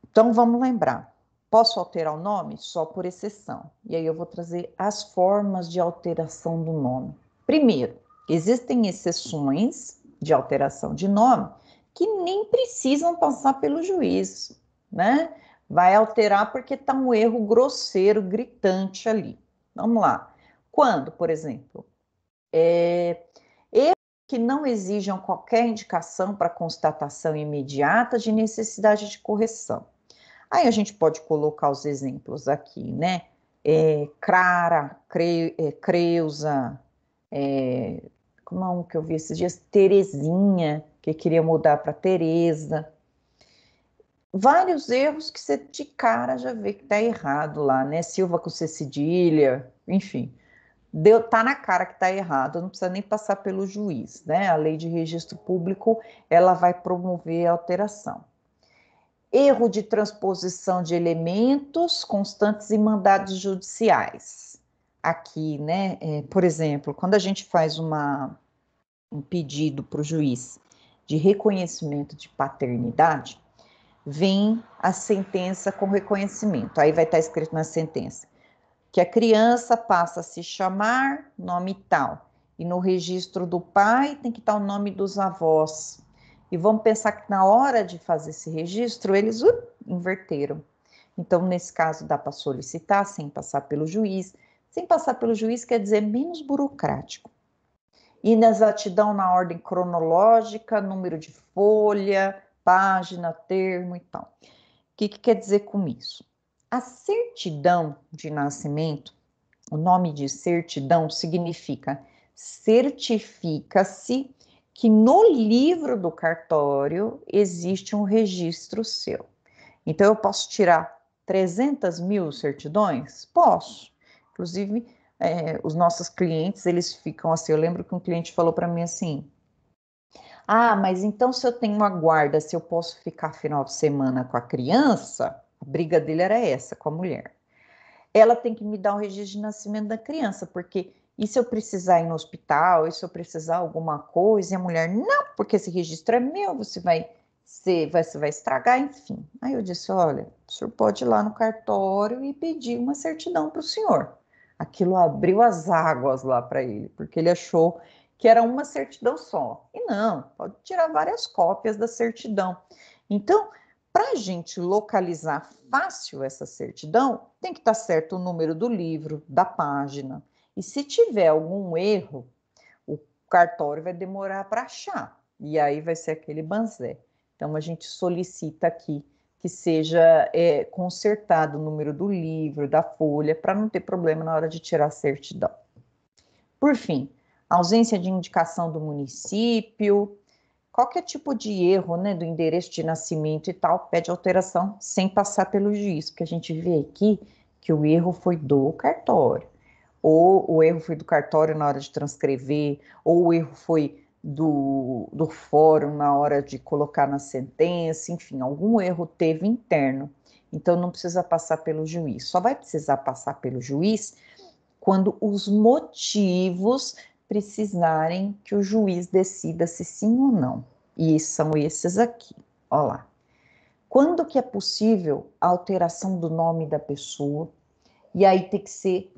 Então, vamos lembrar. Posso alterar o nome? Só por exceção. E aí eu vou trazer as formas de alteração do nome. Primeiro, existem exceções de alteração de nome que nem precisam passar pelo juiz, né? Vai alterar porque está um erro grosseiro, gritante ali. Vamos lá. Quando, por exemplo, erros que não exijam qualquer indicação para constatação imediata de necessidade de correção. Aí a gente pode colocar os exemplos aqui, né? Clara, Creuza, como é um que eu vi esses dias? Terezinha, que queria mudar para Tereza. Vários erros que você de cara já vê que tá errado lá, né? Silva com C cedilha, enfim. Tá na cara que tá errado, não precisa nem passar pelo juiz, né? A lei de registro público, ela vai promover a alteração. Erro de transposição de elementos constantes em mandados judiciais. Aqui, né, por exemplo, quando a gente faz um pedido para o juiz de reconhecimento de paternidade, vem a sentença com reconhecimento. Aí vai estar escrito na sentença que a criança passa a se chamar nome tal, e no registro do pai tem que estar o nome dos avós. E vamos pensar que na hora de fazer esse registro, eles inverteram. Então, nesse caso, dá para solicitar sem passar pelo juiz. Sem passar pelo juiz quer dizer menos burocrático. Inexatidão na ordem cronológica, número de folha, página, termo e tal. O que quer dizer com isso? A certidão de nascimento, o nome de certidão significa certifica-se que no livro do cartório existe um registro seu. Então, eu posso tirar 300 mil certidões? Posso. Inclusive, os nossos clientes, eles ficam assim, eu lembro que um cliente falou para mim assim, mas então se eu tenho uma guarda, se eu posso ficar final de semana com a criança, a briga dele era essa, com a mulher. Ela tem que me dar o registro de nascimento da criança, porque e se eu precisar ir no hospital, e se eu precisar alguma coisa, e a mulher, não, porque esse registro é meu, você vai estragar, enfim. Aí eu disse, olha, o senhor pode ir lá no cartório e pedir uma certidão para o senhor. Aquilo abriu as águas lá para ele, porque ele achou que era uma certidão só. E não, pode tirar várias cópias da certidão. Então, para a gente localizar fácil essa certidão, tem que estar certo o número do livro, da página. E se tiver algum erro, o cartório vai demorar para achar. E aí vai ser aquele banzé. Então, a gente solicita aqui que seja consertado o número do livro, da folha, para não ter problema na hora de tirar a certidão. Por fim, ausência de indicação do município, qualquer tipo de erro, né, do endereço de nascimento e tal, pede alteração sem passar pelo juiz, porque a gente vê aqui que o erro foi do cartório, ou o erro foi do cartório na hora de transcrever, ou o erro foi do fórum na hora de colocar na sentença, enfim, algum erro teve interno, então não precisa passar pelo juiz, só vai precisar passar pelo juiz quando os motivos precisarem que o juiz decida se sim ou não. E são esses aqui, ó lá. Quando que é possível a alteração do nome da pessoa? E aí tem que ser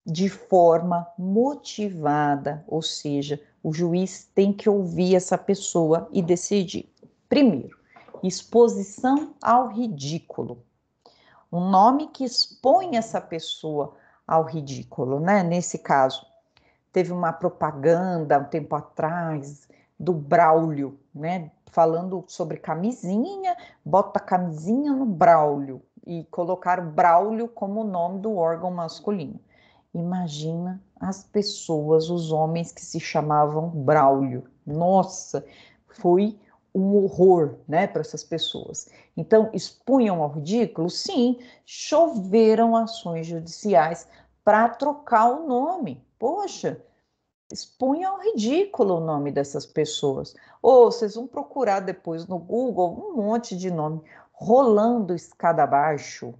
de forma motivada, ou seja, O juiz tem que ouvir essa pessoa e decidir. Primeiro, exposição ao ridículo. Um nome que expõe essa pessoa ao ridículo, né? Nesse caso, teve uma propaganda um tempo atrás do Braulio, né? Falando sobre camisinha, bota camisinha no Braulio e colocaram Braulio como nome do órgão masculino. Imagina as pessoas, os homens que se chamavam Braulio. Nossa, foi um horror, né, para essas pessoas. Então, expunham ao ridículo? Sim, choveram ações judiciais para trocar o nome. Poxa, expunha ao ridículo o nome dessas pessoas. Ou vocês vão procurar depois no Google um monte de nome. Rolando Escada Abaixo,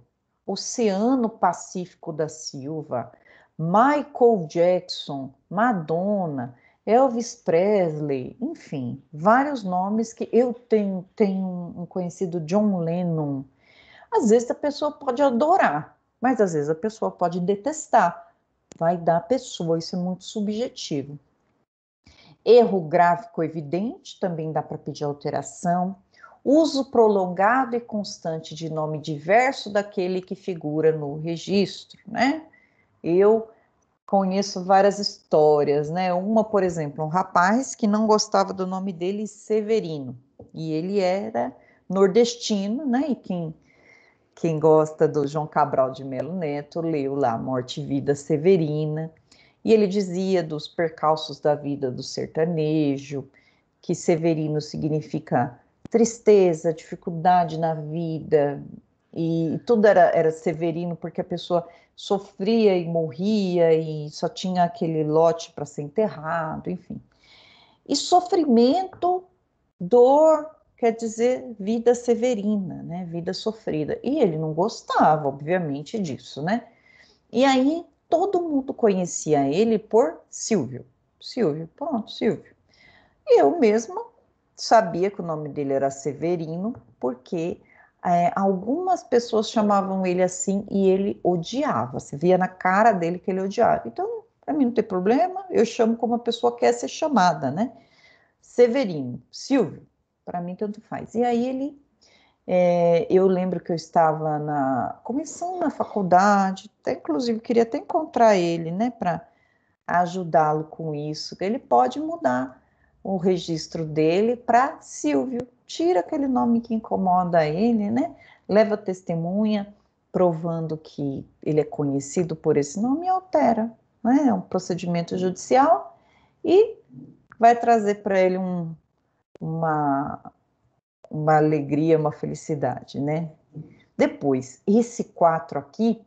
Oceano Pacífico da Silva, Michael Jackson, Madonna, Elvis Presley, enfim, vários nomes que eu tenho um conhecido John Lennon. Às vezes a pessoa pode adorar, mas às vezes a pessoa pode detestar. Vai da pessoa, isso é muito subjetivo. Erro gráfico evidente, também dá para pedir alteração. Uso prolongado e constante de nome diverso daquele que figura no registro, né? Eu conheço várias histórias, né? Uma, por exemplo, um rapaz que não gostava do nome dele, Severino, e ele era nordestino, né? E quem gosta do João Cabral de Melo Neto leu lá Morte e Vida Severina, e ele dizia dos percalços da vida do sertanejo, que Severino significa tristeza, dificuldade na vida, e tudo era Severino porque a pessoa sofria e morria e só tinha aquele lote para ser enterrado, enfim. E sofrimento, dor, quer dizer vida severina, né? Vida sofrida. E ele não gostava, obviamente, disso, né? E aí todo mundo conhecia ele por Silvio. Silvio, pronto, Silvio. Eu mesma sabia que o nome dele era Severino, porque algumas pessoas chamavam ele assim e ele odiava. Você via na cara dele que ele odiava. Então, para mim não tem problema, eu chamo como a pessoa quer ser chamada, né? Severino, Silvio, para mim tanto faz. E aí eu lembro que eu estava começando na faculdade, até, inclusive queria até encontrar ele, né, para ajudá-lo com isso. Ele pode mudar o registro dele para Silvio, tira aquele nome que incomoda ele, né, leva testemunha provando que ele é conhecido por esse nome e altera, né, é um procedimento judicial e vai trazer para ele uma, uma alegria, uma felicidade, né? Depois, esse 4 aqui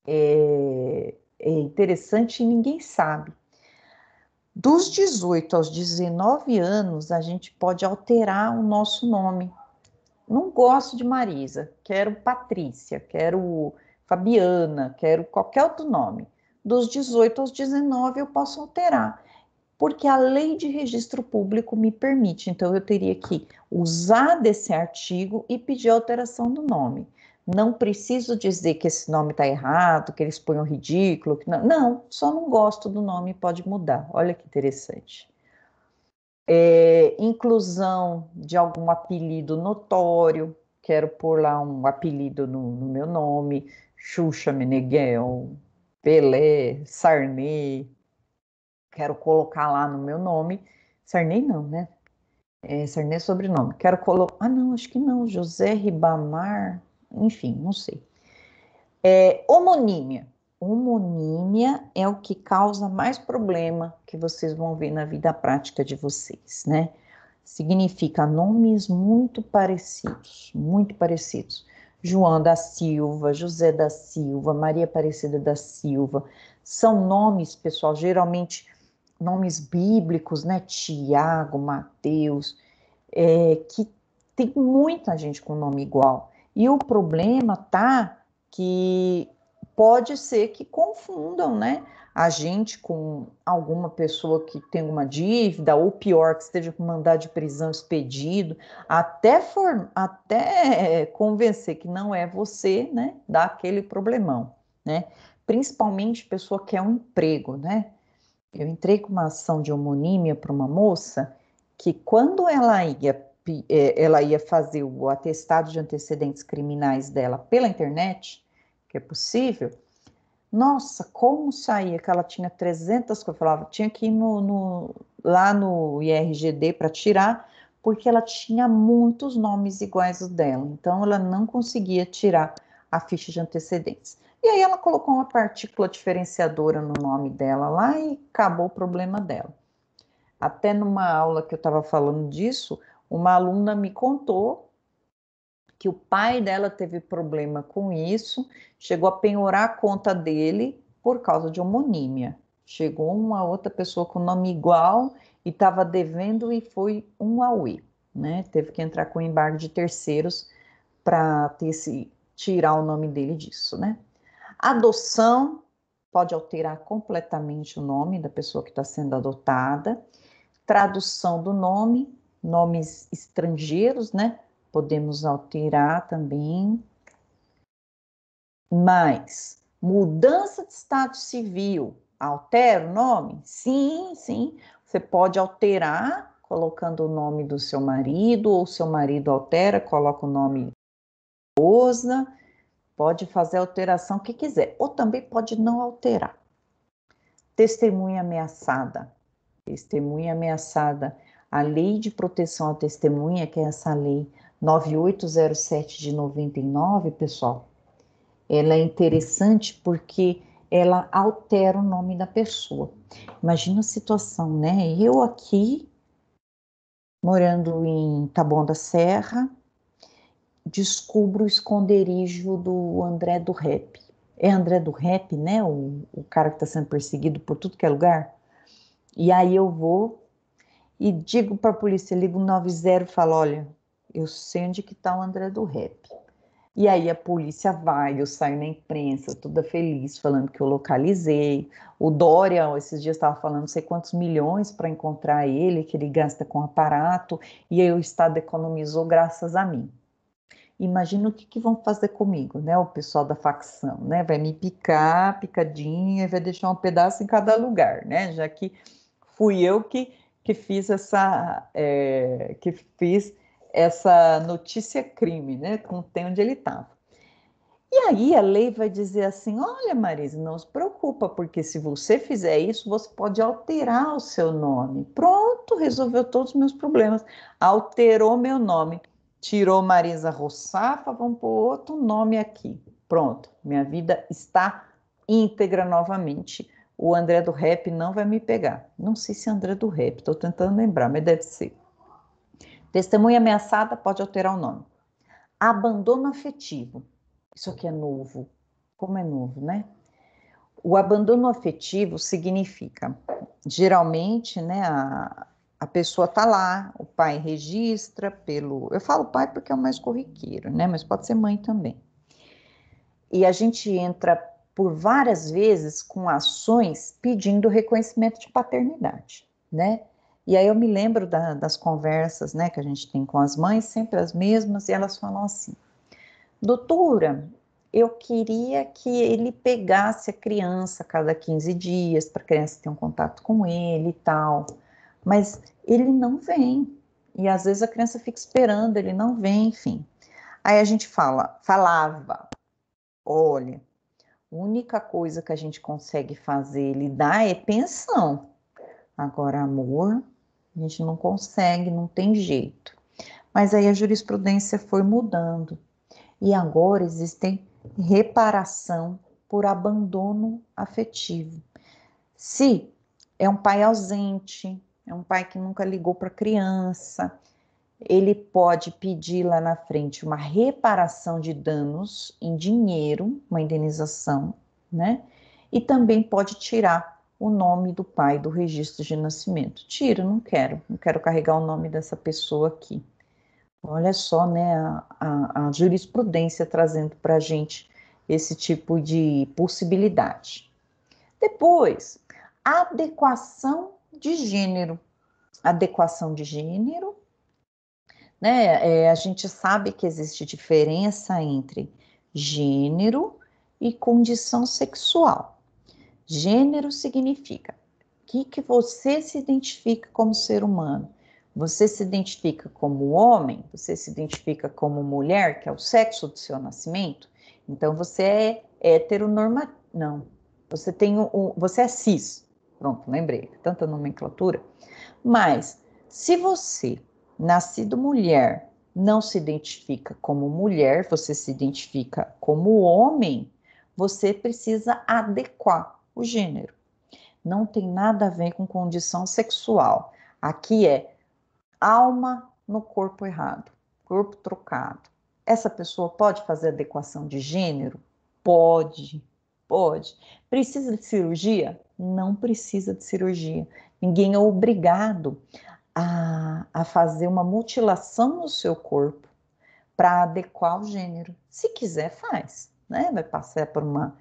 é interessante e ninguém sabe. Dos 18 aos 19 anos, a gente pode alterar o nosso nome. Não gosto de Marisa, quero Patrícia, quero Fabiana, quero qualquer outro nome. Dos 18 aos 19 eu posso alterar, porque a lei de registro público me permite. Então, eu teria que usar desse artigo e pedir alteração do nome. Não preciso dizer que esse nome está errado, que eles põem ridículo. Que não, só não gosto do nome, pode mudar. Olha que interessante. Inclusão de algum apelido notório, quero pôr lá um apelido no meu nome, Xuxa Meneghel, Pelé, Sarney, quero colocar lá no meu nome. Sarney não, né? Sarney é sobrenome. Quero colocar. Ah, não, acho que não. José Ribamar. Enfim, não sei. Homonímia. Homonímia é o que causa mais problema que vocês vão ver na vida prática de vocês, né? Significa nomes muito parecidos, muito parecidos. João da Silva, José da Silva, Maria Aparecida da Silva. São nomes, pessoal, geralmente nomes bíblicos, né? Tiago, Mateus, que tem muita gente com nome igual. E o problema tá que pode ser que confundam, né? A gente com alguma pessoa que tem uma dívida, ou pior, que esteja com mandado de prisão expedido, até convencer que não é você, né? Dá aquele problemão, né? Principalmente pessoa que quer um emprego, né? Eu entrei com uma ação de homonímia para uma moça que quando ela ia fazer o atestado de antecedentes criminais dela pela internet, que é possível, nossa, como saía que ela tinha 300 coisas, eu falava, tinha que ir lá no IRGD para tirar, porque ela tinha muitos nomes iguais aos dela, então ela não conseguia tirar a ficha de antecedentes. E aí ela colocou uma partícula diferenciadora no nome dela lá e acabou o problema dela. Até numa aula que eu estava falando disso, uma aluna me contou que o pai dela teve problema com isso, chegou a penhorar a conta dele por causa de homonímia. Chegou uma outra pessoa com nome igual e estava devendo e foi um auê, né? Teve que entrar com embargo de terceiros para tirar o nome dele disso, né? Adoção pode alterar completamente o nome da pessoa que está sendo adotada. Tradução do nome, nomes estrangeiros, né? Podemos alterar também. Mas mudança de estado civil, altera o nome? Sim, sim. Você pode alterar colocando o nome do seu marido, ou seu marido altera, coloca o nome da esposa, pode fazer a alteração que quiser, ou também pode não alterar. Testemunha ameaçada. Testemunha ameaçada. A Lei de Proteção à Testemunha, que é essa lei 9807 de 99, pessoal, ela é interessante porque ela altera o nome da pessoa. Imagina a situação, né? Eu aqui, morando em Taboão da Serra, descubro o esconderijo do André do Rap. É André do Rap, né? O cara que está sendo perseguido por tudo que é lugar. E aí eu vou e digo para a polícia, ligo 90 e falo, olha, eu sei onde que está o André do Rap. E aí a polícia vai, eu saio na imprensa, toda feliz, falando que eu localizei. O Dória, esses dias estava falando não sei quantos milhões para encontrar ele, que ele gasta com aparato, e aí o Estado economizou graças a mim. Imagina o que vão fazer comigo, né? O pessoal da facção, né? Vai me picar, picadinha, e vai deixar um pedaço em cada lugar, né? Já que fui eu que fiz essa notícia crime, né? Contém onde ele estava. E aí a lei vai dizer assim: olha, Marisa, não se preocupa, porque se você fizer isso, você pode alterar o seu nome. Pronto, resolveu todos os meus problemas. Alterou meu nome. Tirou Marisa Rossafa, vamos pôr outro nome aqui. Pronto, minha vida está íntegra novamente. O André do Rap não vai me pegar. Não sei se é André do Rap, estou tentando lembrar, mas deve ser. Testemunha ameaçada pode alterar o nome. Abandono afetivo. Isso aqui é novo. Como é novo, né? O abandono afetivo significa, geralmente, né, a pessoa está lá, o pai registra pelo. Eu falo pai porque é o mais corriqueiro, né? Mas pode ser mãe também. E a gente entra por várias vezes com ações pedindo reconhecimento de paternidade, né? E aí eu me lembro das conversas, né, que a gente tem com as mães, sempre as mesmas, e elas falam assim: doutora, eu queria que ele pegasse a criança a cada 15 dias, para a criança ter um contato com ele e tal, mas ele não vem. E às vezes a criança fica esperando, ele não vem, enfim. Aí a gente falava, olha, a única coisa que a gente consegue fazer ele dar é pensão. Agora, amor, a gente não consegue, não tem jeito. Mas aí a jurisprudência foi mudando. E agora existem reparação por abandono afetivo. Se é um pai ausente, é um pai que nunca ligou para a criança, ele pode pedir lá na frente uma reparação de danos em dinheiro, uma indenização, né? E também pode tirar o nome do pai do registro de nascimento. Tira, não quero carregar o nome dessa pessoa aqui. Olha só, né, a jurisprudência trazendo para a gente esse tipo de possibilidade. Depois, adequação de gênero. Adequação de gênero, né? A gente sabe que existe diferença entre gênero e condição sexual. Gênero significa que você se identifica como ser humano? Você se identifica como homem? Você se identifica como mulher, que é o sexo do seu nascimento? Então você é heteronormativo. Não. Você tem você é cis. Pronto, lembrei. Tanta nomenclatura. Mas se você, nascido mulher, não se identifica como mulher, você se identifica como homem, você precisa adequar o gênero. Não tem nada a ver com condição sexual. Aqui é alma no corpo errado, corpo trocado. Essa pessoa pode fazer adequação de gênero? Pode, pode. Precisa de cirurgia? Não precisa de cirurgia. Ninguém é obrigado a fazer uma mutilação no seu corpo para adequar o gênero. Se quiser, faz, né? Vai passar por uma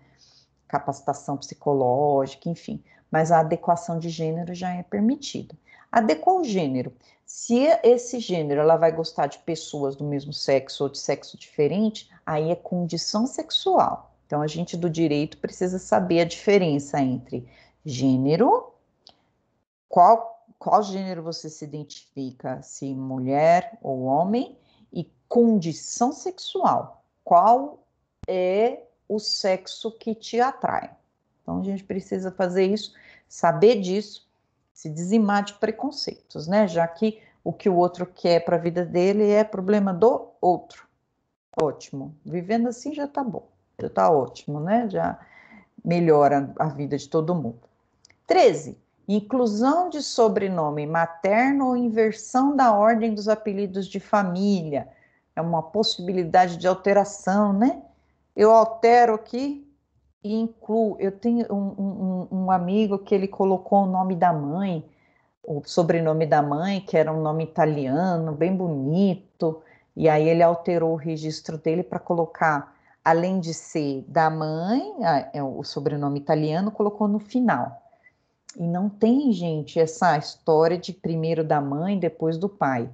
capacitação psicológica, enfim, mas a adequação de gênero já é permitida. Adequar o gênero. Se esse gênero ela vai gostar de pessoas do mesmo sexo ou de sexo diferente, aí é condição sexual. Então a gente do direito precisa saber a diferença entre gênero, qual gênero você se identifica, se mulher ou homem, e condição sexual. Qual é o sexo que te atrai? Então a gente precisa fazer isso, saber disso, se dizimar de preconceitos, né? Já que o que o outro quer para a vida dele é problema do outro. Ótimo. Vivendo assim já tá bom. Já tá ótimo, né? Já melhora a vida de todo mundo. 13. Inclusão de sobrenome materno ou inversão da ordem dos apelidos de família. É uma possibilidade de alteração, né? Eu altero aqui e incluo. Eu tenho um amigo que ele colocou o nome da mãe, o sobrenome da mãe, que era um nome italiano, bem bonito, e aí ele alterou o registro dele para colocar, além de ser da mãe, o sobrenome italiano, colocou no final. E não tem, gente, essa história de primeiro da mãe, depois do pai.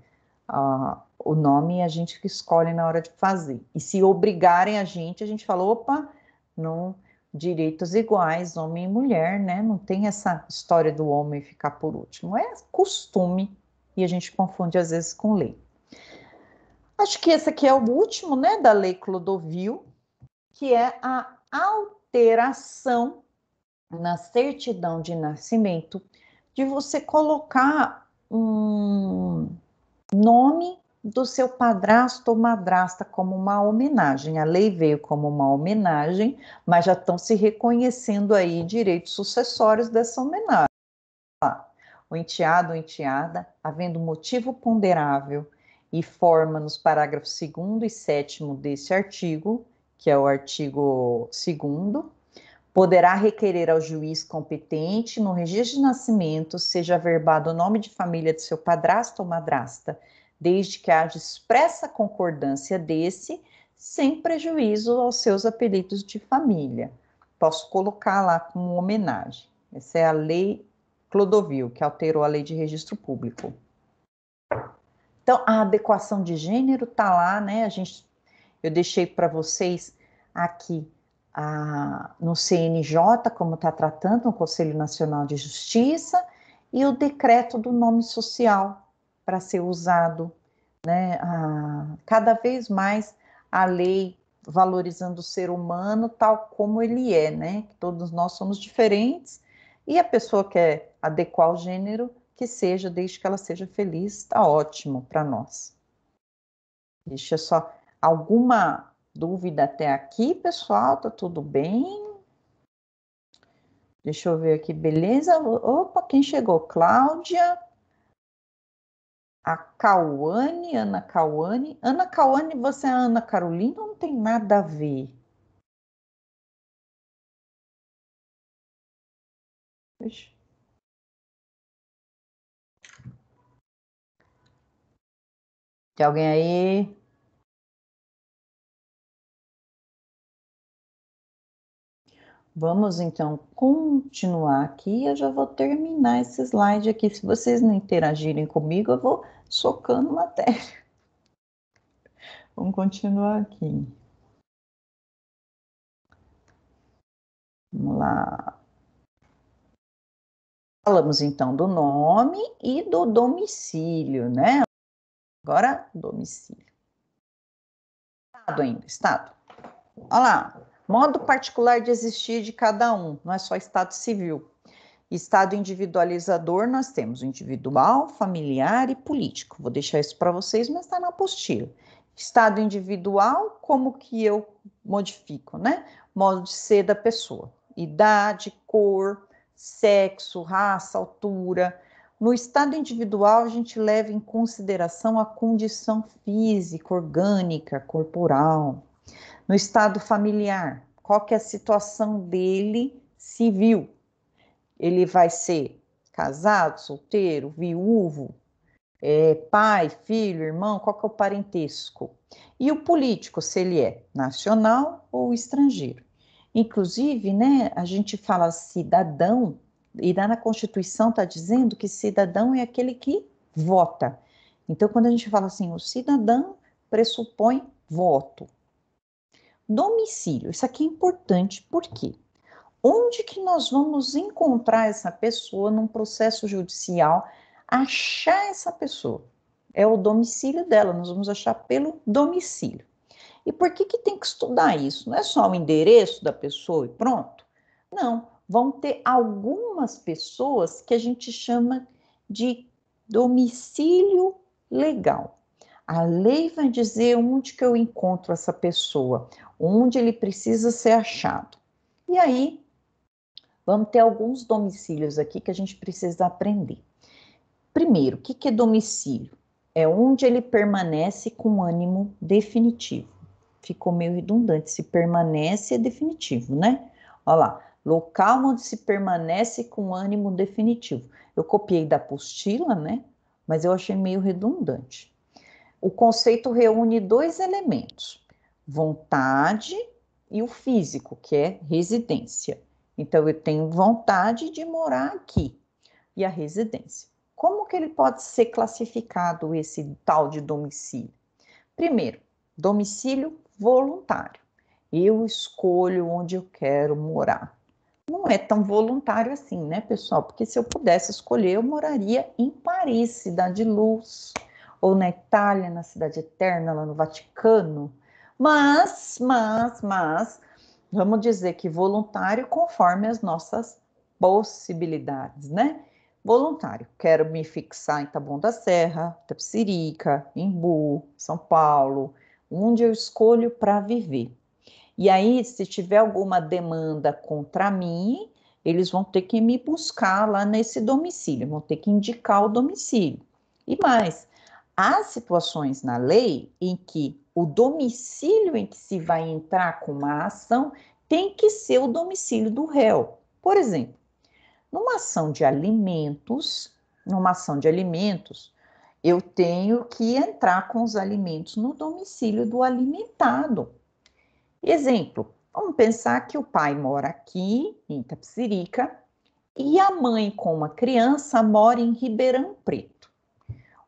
O nome é a gente que escolhe na hora de fazer. E se obrigarem a gente fala, opa, não, direitos iguais, homem e mulher, né? Não tem essa história do homem ficar por último. É costume e a gente confunde às vezes com lei. Acho que esse aqui é o último, né, da Lei Clodovil, que é a alteração na certidão de nascimento de você colocar um nome do seu padrasto ou madrasta como uma homenagem. A lei veio como uma homenagem, mas já estão se reconhecendo aí direitos sucessórios dessa homenagem. O enteado ou enteada, havendo motivo ponderável e forma nos parágrafos 2º e 7º deste artigo, que é o artigo 2º, poderá requerer ao juiz competente, no registro de nascimento, seja averbado o nome de família de seu padrasto ou madrasta, desde que haja expressa concordância desse, sem prejuízo aos seus apelidos de família. Posso colocar lá como homenagem. Essa é a Lei Clodovil, que alterou a Lei de Registro Público. Então, a adequação de gênero está lá, né? Eu deixei para vocês aqui no CNJ, como está tratando, no Conselho Nacional de Justiça, e o decreto do nome social para ser usado, né? Cada vez mais a lei valorizando o ser humano tal como ele é, né? Que todos nós somos diferentes e a pessoa quer adequar o gênero que seja, desde que ela seja feliz, está ótimo para nós. Deixa só alguma dúvida até aqui, pessoal? Tá tudo bem? Deixa eu ver aqui, beleza? Opa, quem chegou? Cláudia, a Cauane, Ana Cauane. Ana Cauane, você é a Ana Carolina? Não tem nada a ver. Deixa. Tem alguém aí? Vamos então continuar aqui. Eu já vou terminar esse slide aqui. Se vocês não interagirem comigo, eu vou socando matéria. Vamos continuar aqui. Vamos lá. Falamos então do nome e do domicílio, né? Agora, domicílio. Estado ainda, estado. Olha lá, modo particular de existir de cada um, não é só estado civil. Estado individualizador, nós temos o individual, familiar e político. Vou deixar isso para vocês, mas está na apostila. Estado individual, como que eu modifico, né? Modo de ser da pessoa. Idade, cor, sexo, raça, altura. No estado individual, a gente leva em consideração a condição física, orgânica, corporal. No estado familiar, qual que é a situação dele civil? Ele vai ser casado, solteiro, viúvo, pai, filho, irmão, qual que é o parentesco? E o político, se ele é nacional ou estrangeiro. Inclusive, né, a gente fala cidadão, e lá na Constituição está dizendo que cidadão é aquele que vota. Então, quando a gente fala assim, o cidadão pressupõe voto. Domicílio, isso aqui é importante, por quê? Onde que nós vamos encontrar essa pessoa num processo judicial, achar essa pessoa? É o domicílio dela, nós vamos achar pelo domicílio. E por que que tem que estudar isso? Não é só o endereço da pessoa e pronto? Não, vão ter algumas pessoas que a gente chama de domicílio legal. A lei vai dizer onde que eu encontro essa pessoa, onde ele precisa ser achado. E aí, vamos ter alguns domicílios aqui que a gente precisa aprender. Primeiro, o que é domicílio? É onde ele permanece com ânimo definitivo. Ficou meio redundante, se permanece é definitivo, né? Olha lá, local onde se permanece com ânimo definitivo. Eu copiei da apostila, né? Mas eu achei meio redundante. O conceito reúne dois elementos: vontade e o físico, que é residência. Então, eu tenho vontade de morar aqui, e a residência. Como que ele pode ser classificado, esse tal de domicílio? Primeiro, domicílio voluntário. Eu escolho onde eu quero morar. Não é tão voluntário assim, né, pessoal? Porque se eu pudesse escolher, eu moraria em Paris, cidade de luz, ou na Itália, na cidade eterna, lá no Vaticano. Mas, vamos dizer que voluntário conforme as nossas possibilidades, né? Voluntário, quero me fixar em Taboão da Serra, Itapecerica, Embu, São Paulo, onde eu escolho para viver. E aí, se tiver alguma demanda contra mim, eles vão ter que me buscar lá nesse domicílio, vão ter que indicar o domicílio. E mais, há situações na lei em que o domicílio em que se vai entrar com uma ação tem que ser o domicílio do réu. Por exemplo, numa ação de alimentos, eu tenho que entrar com os alimentos no domicílio do alimentado. Exemplo, vamos pensar que o pai mora aqui em Itapecerica e a mãe com uma criança mora em Ribeirão Preto.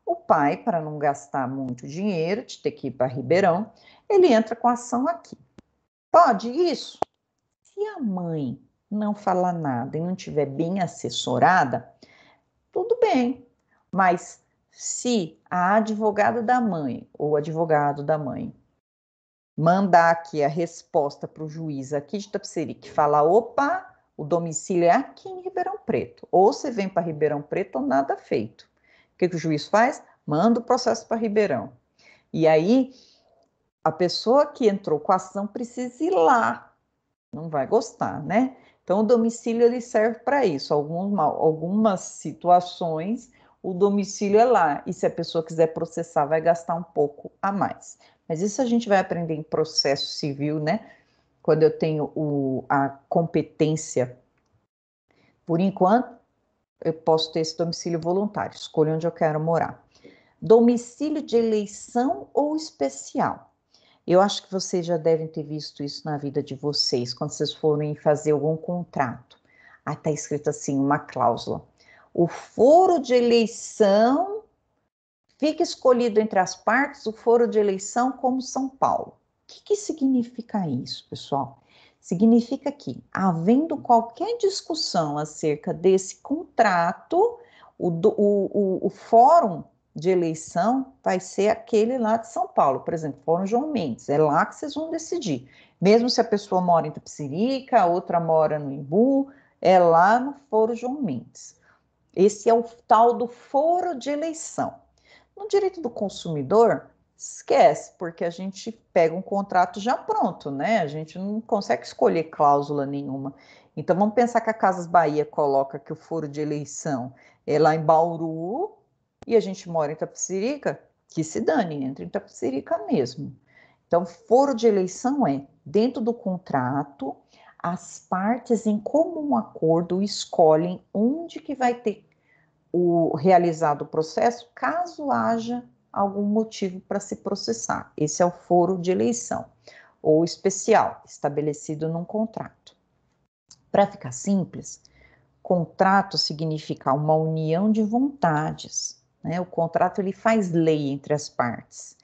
O pai, para não gastar muito dinheiro de ter que ir para Ribeirão, ele entra com a ação aqui. Pode isso? Se a mãe não falar nada e não estiver bem assessorada, tudo bem. Mas se a advogada da mãe ou o advogado da mãe mandar aqui a resposta para o juiz aqui de Itapecerica, falar, opa, o domicílio é aqui em Ribeirão Preto. Ou você vem para Ribeirão Preto ou nada feito. O que o juiz faz? Manda o processo para Ribeirão. E aí, a pessoa que entrou com a ação precisa ir lá. Não vai gostar, né? Então, o domicílio ele serve para isso. Algumas situações, o domicílio é lá. E se a pessoa quiser processar, vai gastar um pouco a mais. Mas isso a gente vai aprender em processo civil, né? Quando eu tenho a competência. Por enquanto, eu posso ter esse domicílio voluntário. Escolho onde eu quero morar. Domicílio de eleição ou especial. Eu acho que vocês já devem ter visto isso na vida de vocês, quando vocês forem fazer algum contrato. Aí está escrito assim, uma cláusula. O foro de eleição fica escolhido entre as partes o foro de eleição como São Paulo. O que significa isso, pessoal? Significa que, havendo qualquer discussão acerca desse contrato, o fórum de eleição vai ser aquele lá de São Paulo, por exemplo, Fórum João Mendes, é lá que vocês vão decidir. Mesmo se a pessoa mora em Itapecerica, a outra mora no Imbu, é lá no Fórum João Mendes. Esse é o tal do foro de eleição. No direito do consumidor, esquece, porque a gente pega um contrato já pronto, né? A gente não consegue escolher cláusula nenhuma. Então vamos pensar que a Casas Bahia coloca que o foro de eleição é lá em Bauru e a gente mora em Itapecerica, que se dane, entra em Itapecerica mesmo. Então, foro de eleição é, dentro do contrato, as partes em comum acordo escolhem onde que vai ter realizado o processo, caso haja algum motivo para se processar. Esse é o foro de eleição, ou especial, estabelecido num contrato. Para ficar simples, contrato significa uma união de vontades, né? O contrato ele faz lei entre as partes.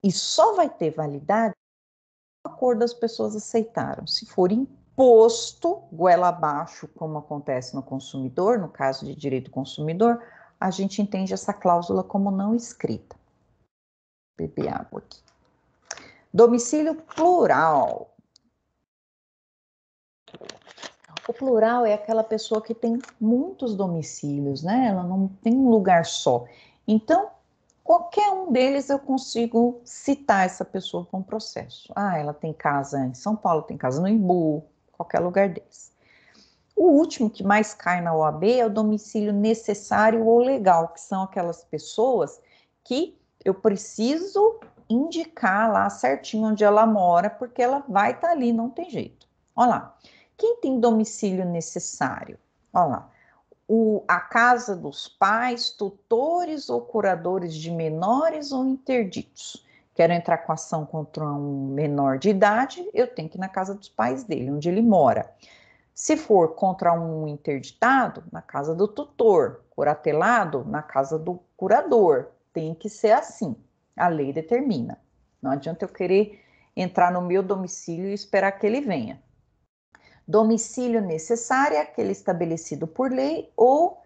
E só vai ter validade se o acordo as pessoas aceitaram. Se for imposto, goela abaixo, como acontece no consumidor, no caso de direito do consumidor, a gente entende essa cláusula como não escrita. Beber água aqui. Domicílio plural. O plural é aquela pessoa que tem muitos domicílios, né? Ela não tem um lugar só. Então, qualquer um deles eu consigo citar essa pessoa para um processo. Ah, ela tem casa em São Paulo, tem casa no Imbu, qualquer lugar desse. O último que mais cai na OAB é o domicílio necessário ou legal, que são aquelas pessoas que eu preciso indicar lá certinho onde ela mora, porque ela vai estar ali, não tem jeito. Olha lá, quem tem domicílio necessário? Olha lá, a casa dos pais, tutores ou curadores de menores ou interditos. Quero entrar com ação contra um menor de idade, eu tenho que ir na casa dos pais dele, onde ele mora. Se for contra um interditado, na casa do tutor, curatelado, na casa do curador. Tem que ser assim. A lei determina. Não adianta eu querer entrar no meu domicílio e esperar que ele venha. Domicílio necessário é aquele estabelecido por lei ou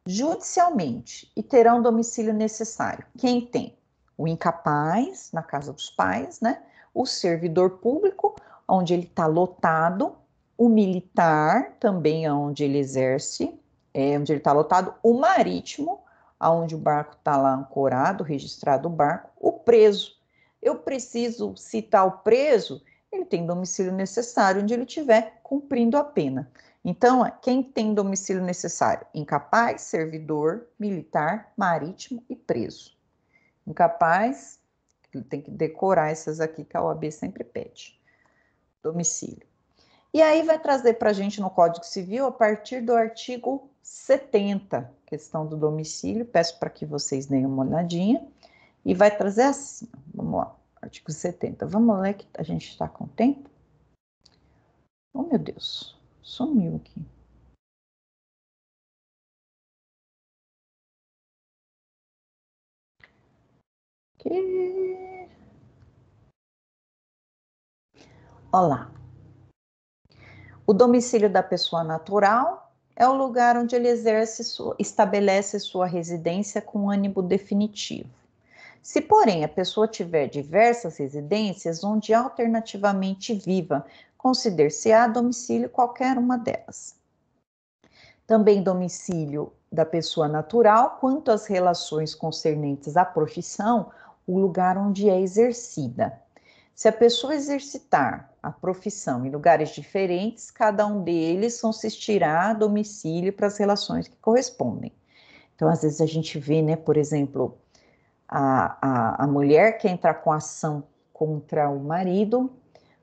judicialmente e terão domicílio necessário. Quem tem? O incapaz, na casa dos pais, né? O servidor público, onde ele está lotado, o militar, também onde ele exerce, onde ele está lotado, o marítimo, onde o barco está lá ancorado, registrado o barco, o preso. Eu preciso citar o preso, ele tem domicílio necessário onde ele estiver cumprindo a pena. Então, quem tem domicílio necessário? Incapaz, servidor, militar, marítimo e preso. Incapaz, tem que decorar essas aqui que a OAB sempre pede. Domicílio. E aí vai trazer para a gente no Código Civil, a partir do artigo 70, questão do domicílio, peço para que vocês deem uma olhadinha, e vai trazer assim, vamos lá, artigo 70. Vamos ler que a gente está com tempo? Oh, meu Deus, sumiu aqui. Olá. O domicílio da pessoa natural é o lugar onde ele estabelece sua residência com ânimo definitivo. Se, porém, a pessoa tiver diversas residências, onde alternativamente viva, considere-se-á domicílio qualquer uma delas. Também domicílio da pessoa natural, quanto às relações concernentes à profissão, o lugar onde é exercida. Se a pessoa exercitar a profissão em lugares diferentes, cada um deles consistirá a domicílio para as relações que correspondem. Então, às vezes a gente vê, né, por exemplo, a mulher quer entrar com ação contra o marido,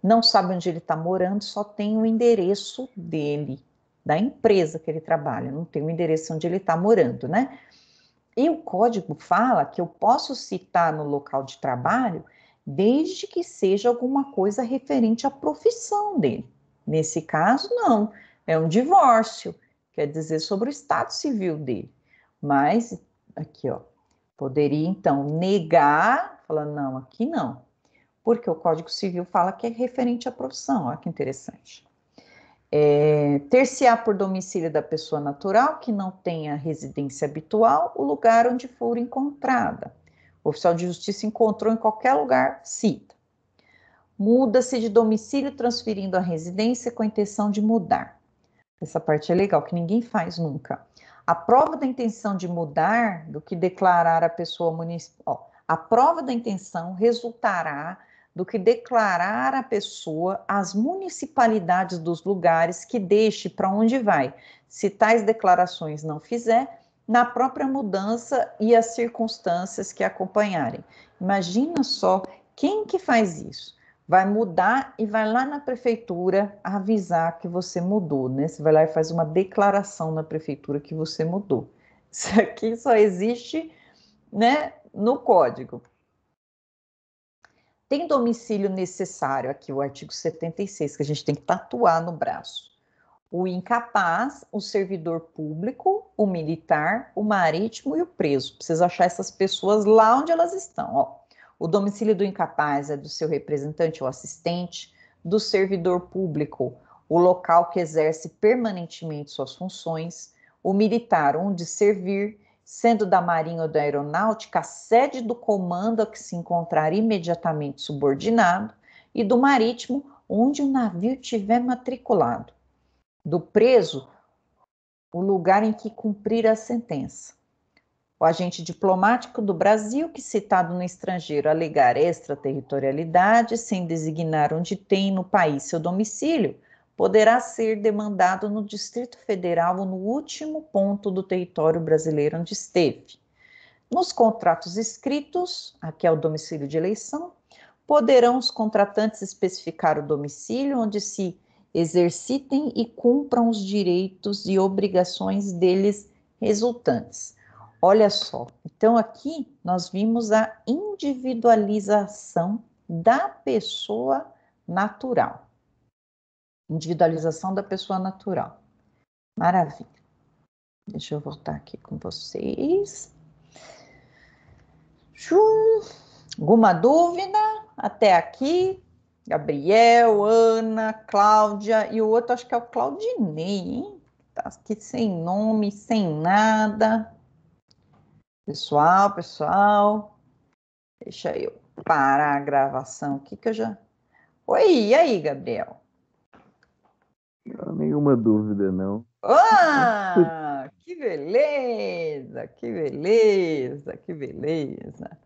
não sabe onde ele está morando, só tem o endereço dele, da empresa que ele trabalha, não tem o endereço onde ele está morando, né? E o código fala que eu posso citar no local de trabalho desde que seja alguma coisa referente à profissão dele. Nesse caso, não, é um divórcio, quer dizer, sobre o estado civil dele. Mas, aqui, ó, poderia então negar, falando, não, aqui não. porque o Código Civil fala que é referente à profissão, olha que interessante. Ter-se-á por domicílio da pessoa natural que não tenha residência habitual o lugar onde for encontrada. O oficial de justiça encontrou em qualquer lugar, cita. Muda-se de domicílio transferindo a residência com a intenção de mudar. Essa parte é legal, que ninguém faz nunca. A prova da intenção de mudar do que declarar a pessoa municipal. A prova da intenção resultará do que declarar a pessoa as municipalidades dos lugares que deixe para onde vai. Se tais declarações não fizer, na própria mudança e as circunstâncias que acompanharem. Imagina só quem que faz isso. Vai mudar e vai lá na prefeitura avisar que você mudou, né? Você vai lá e faz uma declaração na prefeitura que você mudou. Isso aqui só existe, né, no código. Tem domicílio necessário, aqui o artigo 76, que a gente tem que tatuar no braço. O incapaz, o servidor público, o militar, o marítimo e o preso. Precisa achar essas pessoas lá onde elas estão, ó. O domicílio do incapaz é do seu representante ou assistente, do servidor público, o local que exerce permanentemente suas funções, o militar, onde servir, sendo da Marinha ou da Aeronáutica, a sede do comando a que se encontrar imediatamente subordinado, e do marítimo, onde o navio tiver matriculado. Do preso, o lugar em que cumprir a sentença. O agente diplomático do Brasil, que citado no estrangeiro alegar extraterritorialidade, sem designar onde tem no país seu domicílio, poderá ser demandado no Distrito Federal ou no último ponto do território brasileiro onde esteve. Nos contratos escritos, aqui é o domicílio de eleição, poderão os contratantes especificar o domicílio onde se exercitem e cumpram os direitos e obrigações deles resultantes. Olha só, então aqui nós vimos a individualização da pessoa natural. Individualização da pessoa natural. Maravilha. Deixa eu voltar aqui com vocês. Alguma dúvida até aqui? Gabriel, Ana, Cláudia e o outro acho que é o Claudinei, hein? Tá aqui sem nome, sem nada. Pessoal, deixa eu parar a gravação aqui que eu já... Oi, e aí, Gabriel? Não, nenhuma dúvida, não. Ah, que beleza, que beleza, que beleza.